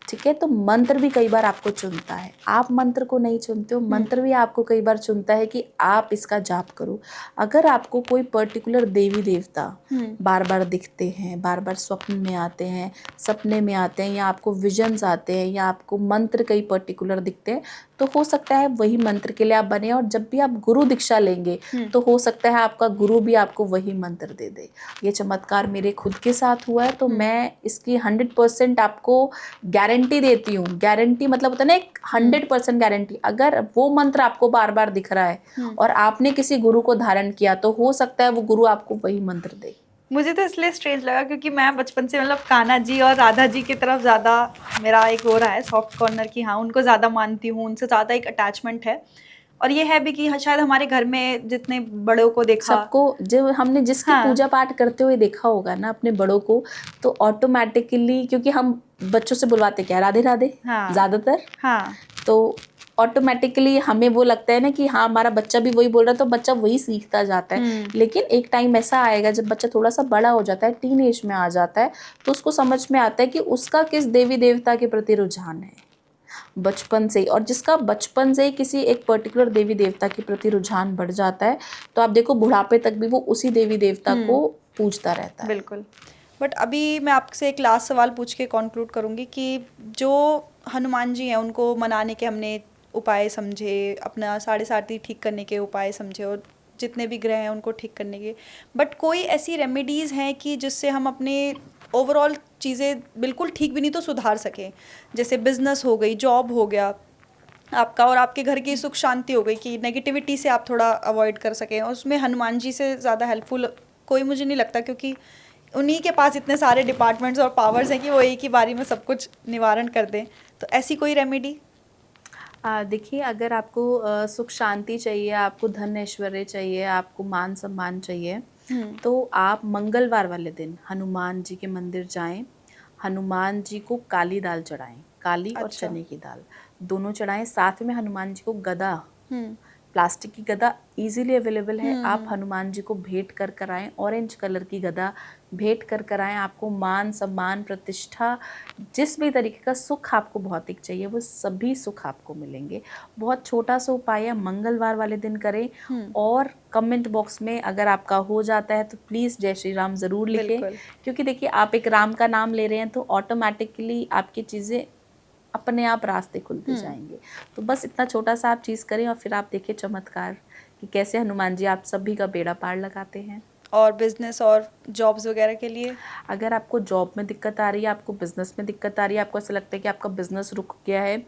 ठीक है, तो मंत्र भी कई बार आपको चुनता है, आप मंत्र को नहीं चुनते हो, मंत्र भी आपको कई बार चुनता है कि आप इसका जाप करो। अगर आपको कोई पर्टिकुलर देवी देवता बार बार दिखते हैं, बार बार स्वप्न में आते हैं, सपने में आते हैं, या आपको विजन्स आते हैं, या आपको मंत्र कई पर्टिकुलर दिखते हैं, तो हो सकता है वही मंत्र के लिए आप बने। और जब भी आप गुरु दीक्षा लेंगे तो हो सकता है आपका गुरु भी आपको वही मंत्र दे दे। ये चमत्कार मेरे खुद के साथ हुआ है, तो मैं इसकी 100% आपको गारंटी देती हूँ। गारंटी मतलब होता है ना, एक 100% गारंटी। अगर वो मंत्र आपको बार बार दिख रहा है और आपने किसी गुरु को धारण किया, तो हो सकता है वो गुरु आपको वही मंत्र दे। मुझे तो इसलिए स्ट्रेंज लगा क्योंकि मैं बचपन से मतलब कान्हा जी और राधा जी की तरफ ज़्यादा मेरा एक हो रहा है सॉफ्ट कॉर्नर, की हाँ उनको ज़्यादा मानती हूँ, उनसे ज़्यादा एक अटैचमेंट है। और ये है भी कि शायद हमारे घर में जितने बड़ों को देखा, सबको, जो हमने जिसकी पूजा पाठ करते हुए देखा होगा ना अपने बड़ों को, तो ऑटोमेटिकली, क्योंकि हम बच्चों से बुलवाते क्या, राधे राधे ज़्यादातर, तो ऑटोमेटिकली हमें वो लगता है ना कि हाँ हमारा बच्चा भी वही बोल रहा है, तो बच्चा वही सीखता जाता है। लेकिन एक टाइम ऐसा आएगा जब बच्चा थोड़ा सा बड़ा हो जाता है, टीन एज में आ जाता है, तो उसको समझ में आता है कि उसका किस देवी देवता के प्रति रुझान है बचपन से ही। और जिसका बचपन से ही किसी एक पर्टिकुलर देवी देवता के प्रति रुझान बढ़ जाता है, तो आप देखो बुढ़ापे तक भी वो उसी देवी देवता को पूजता रहता है। बिल्कुल। बट अभी मैं आपसे एक लास्ट सवाल पूछ के कंक्लूड करूँगी कि जो हनुमान जी हैं उनको मनाने के हमने उपाय समझे, अपना 7.5 ठीक करने के उपाय समझे, और जितने भी ग्रह हैं उनको ठीक करने के, बट कोई ऐसी रेमेडीज़ हैं कि जिससे हम अपने ओवरऑल चीज़ें बिल्कुल ठीक भी नहीं तो सुधार सकें, जैसे बिजनेस हो गई, जॉब हो गया आपका, और आपके घर की सुख शांति हो गई, कि नेगेटिविटी से आप थोड़ा अवॉइड कर सकें, और उसमें हनुमान जी से ज़्यादा हेल्पफुल कोई मुझे नहीं लगता, क्योंकि उन्हीं के पास इतने सारे डिपार्टमेंट्स और पावर्स हैं कि वो एक ही बारी में सब कुछ निवारण कर दें। तो ऐसी कोई रेमेडी? देखिए, अगर आपको सुख शांति चाहिए, आपको धन ऐश्वर्य चाहिए, आपको मान सम्मान चाहिए, तो आप मंगलवार वाले दिन हनुमान जी के मंदिर जाएं, हनुमान जी को काली दाल चढ़ाएं, काली और चने की दाल दोनों चढ़ाएं, साथ में हनुमान जी को गदा, प्लास्टिक की गदा इजीली अवेलेबल है, आप हनुमान जी को भेंट कर कर आएँ, ऑरेंज कलर की गदा भेंट कर कर आएँ। आपको मान सम्मान प्रतिष्ठा, जिस भी तरीके का सुख आपको भौतिक चाहिए, वो सभी सुख आपको मिलेंगे। बहुत छोटा सा उपाय है, मंगलवार वाले दिन करें। और कमेंट बॉक्स में अगर आपका हो जाता है तो प्लीज़ जय श्री राम ज़रूर लिखें, क्योंकि देखिए आप एक राम का नाम ले रहे हैं तो ऑटोमेटिकली आपकी चीज़ें अपने आप रास्ते खुलते जाएंगे। तो बस इतना छोटा सा आप चीज़ करें और फिर आप देखिए चमत्कार कि कैसे हनुमान जी आप सभी का बेड़ा पार लगाते हैं। और बिजनेस और जॉब्स वगैरह के लिए? अगर आपको जॉब में दिक्कत आ रही है, आपको बिजनेस में दिक्कत आ रही है, आपको ऐसा लगता है कि आपका बिजनेस रुक गया है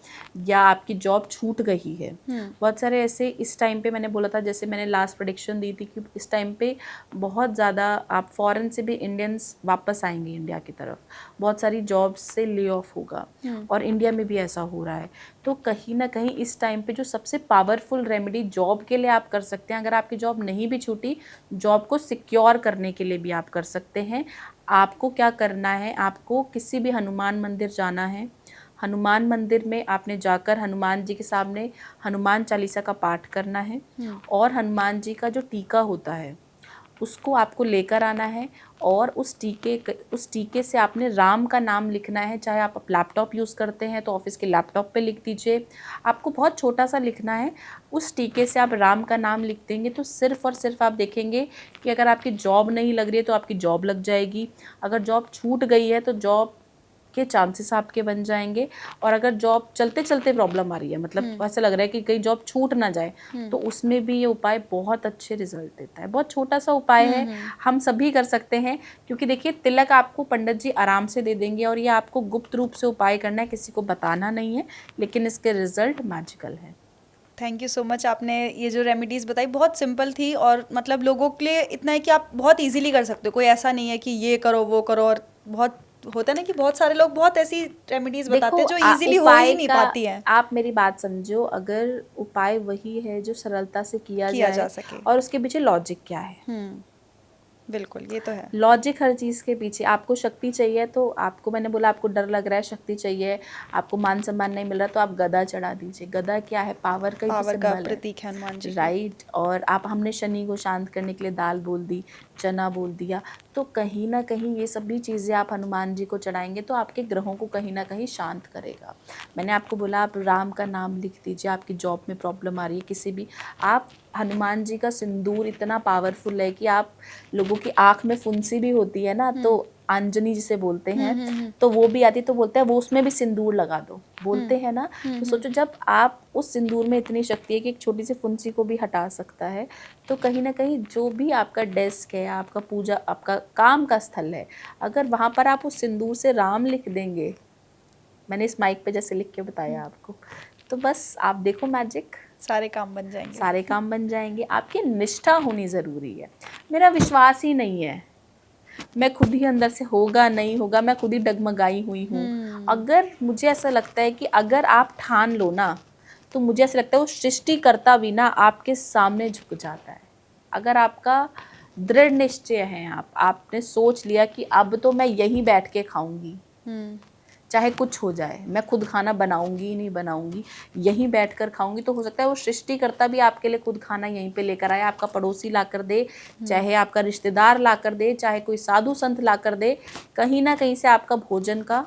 या आपकी जॉब छूट गई है, बहुत सारे ऐसे इस टाइम पे मैंने बोला था, जैसे मैंने लास्ट प्रेडिक्शन दी थी कि इस टाइम पे बहुत ज़्यादा आप फॉरेन से भी इंडियंस वापस आएंगे इंडिया की तरफ, बहुत सारी जॉब्स से ले ऑफ होगा और इंडिया में भी ऐसा हो रहा है। तो कहीं ना कहीं इस टाइम पे जो सबसे पावरफुल रेमेडी जॉब के लिए आप कर सकते हैं, अगर आपकी जॉब नहीं भी छूटी, जॉब को सिक्योर करने के लिए भी आप कर सकते हैं। आपको क्या करना है, आपको किसी भी हनुमान मंदिर जाना है। हनुमान मंदिर में आपने जाकर हनुमान जी के सामने हनुमान चालीसा का पाठ करना है और हनुमान जी का जो टीका होता है उसको आपको लेकर आना है और उस टीके से आपने राम का नाम लिखना है। चाहे आप लैपटॉप यूज़ करते हैं तो ऑफिस के लैपटॉप पे लिख दीजिए, आपको बहुत छोटा सा लिखना है। उस टीके से आप राम का नाम लिख देंगे तो सिर्फ़ और सिर्फ आप देखेंगे कि अगर आपकी जॉब नहीं लग रही है तो आपकी जॉब लग जाएगी, अगर जॉब छूट गई है तो जॉब के चांसेस आपके बन जाएंगे, और अगर जॉब चलते चलते प्रॉब्लम आ रही है, मतलब ऐसा लग रहा है कि कहीं जॉब छूट ना जाए, तो उसमें भी ये उपाय बहुत अच्छे रिजल्ट देता है। बहुत छोटा सा उपाय है, हम सभी कर सकते हैं, क्योंकि देखिए तिलक आपको पंडित जी आराम से दे देंगे और ये आपको गुप्त रूप से उपाय करना है, किसी को बताना नहीं है, लेकिन इसके रिजल्ट मैजिकल है। Thank you so much. आपने ये जो रेमेडीज़ बताई बहुत सिंपल थी और मतलब लोगों के लिए इतना है कि आप बहुत इजीली कर सकते हो, कोई ऐसा नहीं है कि ये करो वो करो। और बहुत होता है ना कि बहुत सारे लोग बहुत ऐसी रेमेडीज़ बताते हैं जो इजीली हो ही नहीं पाती हैं। आप मेरी बात समझो, अगर उपाय वही है जो सरलता से किया जा सके, और उसके पीछे लॉजिक क्या है। बिल्कुल, ये तो है लॉजिक हर चीज़ के पीछे। आपको शक्ति चाहिए तो आपको, मैंने बोला आपको डर लग रहा है, शक्ति चाहिए, आपको मान सम्मान नहीं मिल रहा तो आप गदा चढ़ा दीजिए। गदा क्या है, पावर का प्रतीक है हनुमान जी, राइट। और आप, हमने शनि को शांत करने के लिए दाल बोल दी, चना बोल दिया, तो कहीं ना कहीं ये सभी चीज़ें आप हनुमान जी को चढ़ाएंगे तो आपके ग्रहों को कहीं ना कहीं शांत करेगा। मैंने आपको बोला आप राम का नाम लिख दीजिए, आपकी जॉब में प्रॉब्लम आ रही है किसी भी, आप हनुमान जी का सिंदूर इतना पावरफुल है कि आप लोगों की आँख में फुंसी भी होती है ना, तो अंजनी जिसे बोलते हैं, तो वो भी आती, तो बोलते हैं वो उसमें भी सिंदूर लगा दो, बोलते हैं ना। तो सोचो जब आप उस सिंदूर में इतनी शक्ति है कि एक छोटी सी फुंसी को भी हटा सकता है, तो कहीं ना कहीं जो भी आपका डेस्क है, आपका पूजा, आपका काम का स्थल है, अगर वहाँ पर आप उस सिंदूर से राम लिख देंगे, मैंने इस माइक पे जैसे लिख के बताया आपको, तो बस आप देखो मैजिक, सारे काम बन जाएंगे। सारे काम बन जाएंगे। आपकी निष्ठा होनी ज़रूरी है। मेरा विश्वास ही नहीं है, मैं खुद ही अंदर से होगा नहीं होगा, मैं खुद ही डगमगाई हुई हूँ। अगर मुझे ऐसा लगता है कि अगर आप ठान लो ना, तो मुझे ऐसा लगता है वो सृष्टिकर्ता भी ना आपके सामने झुक जाता है। अगर आपका दृढ़ निश्चय है, आपने सोच लिया कि अब तो मैं यहीं बैठ के खाऊंगी, चाहे कुछ हो जाए, मैं खुद खाना बनाऊंगी नहीं बनाऊंगी, यहीं बैठकर खाऊंगी, तो हो सकता है वो सृष्टिकर्ता भी आपके लिए खुद खाना यहीं पे लेकर आए, आपका पड़ोसी ला कर दे, चाहे आपका रिश्तेदार ला कर दे, चाहे कोई साधु संत ला कर दे, कहीं ना कहीं से आपका भोजन का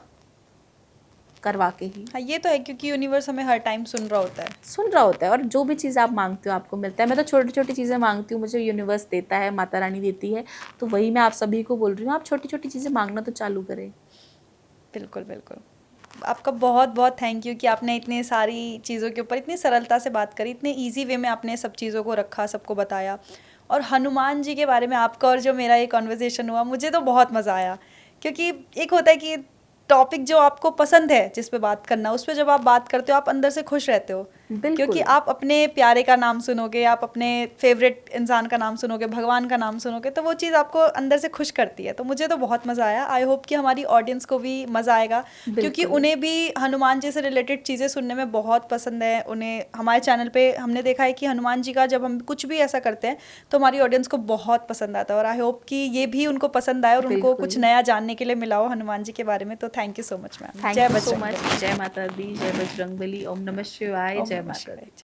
करवा के ही। हाँ, ये तो है, क्योंकि यूनिवर्स हमें हर टाइम सुन रहा होता है और जो भी चीज़ आप मांगते हो आपको मिलता है। मैं तो छोटी छोटी चीज़ें मांगती हूँ, मुझे यूनिवर्स देता है, माता रानी देती है, तो वही मैं आप सभी को बोल रही हूँ, आप छोटी छोटी चीज़ें मांगना तो चालू करें। बिल्कुल बिल्कुल। आपका बहुत बहुत थैंक यू कि आपने इतनी सारी चीज़ों के ऊपर इतनी सरलता से बात करी, इतने इजी वे में आपने सब चीज़ों को रखा, सबको बताया। और हनुमान जी के बारे में आपका और जो मेरा ये कॉन्वर्जेसन हुआ, मुझे तो बहुत मज़ा आया, क्योंकि एक होता है कि टॉपिक जो आपको पसंद है, जिस पे बात करना, उस पर जब आप बात करते हो आप अंदर से खुश रहते हो, क्योंकि आप अपने प्यारे का नाम सुनोगे, आप अपने फेवरेट इंसान का नाम सुनोगे, भगवान का नाम सुनोगे, तो वो चीज़ आपको अंदर से खुश करती है। तो मुझे तो बहुत मज़ा आया। आई होप कि हमारी ऑडियंस को भी मज़ा आएगा, क्योंकि उन्हें भी हनुमान जी से रिलेटेड चीज़ें सुनने में बहुत पसंद है। उन्हें हमारे चैनल पे हमने देखा है कि हनुमान जी का जब हम कुछ भी ऐसा करते हैं तो हमारी ऑडियंस को बहुत पसंद आता है, और आई होप कि ये भी उनको पसंद आए और उनको कुछ नया जानने के लिए मिला हो हनुमान जी के बारे में। तो thank you so much ma'am. जय बजरंग, जय माता दी, जय बजरंगबली, ओम नमः शिवाय, जय माता दी।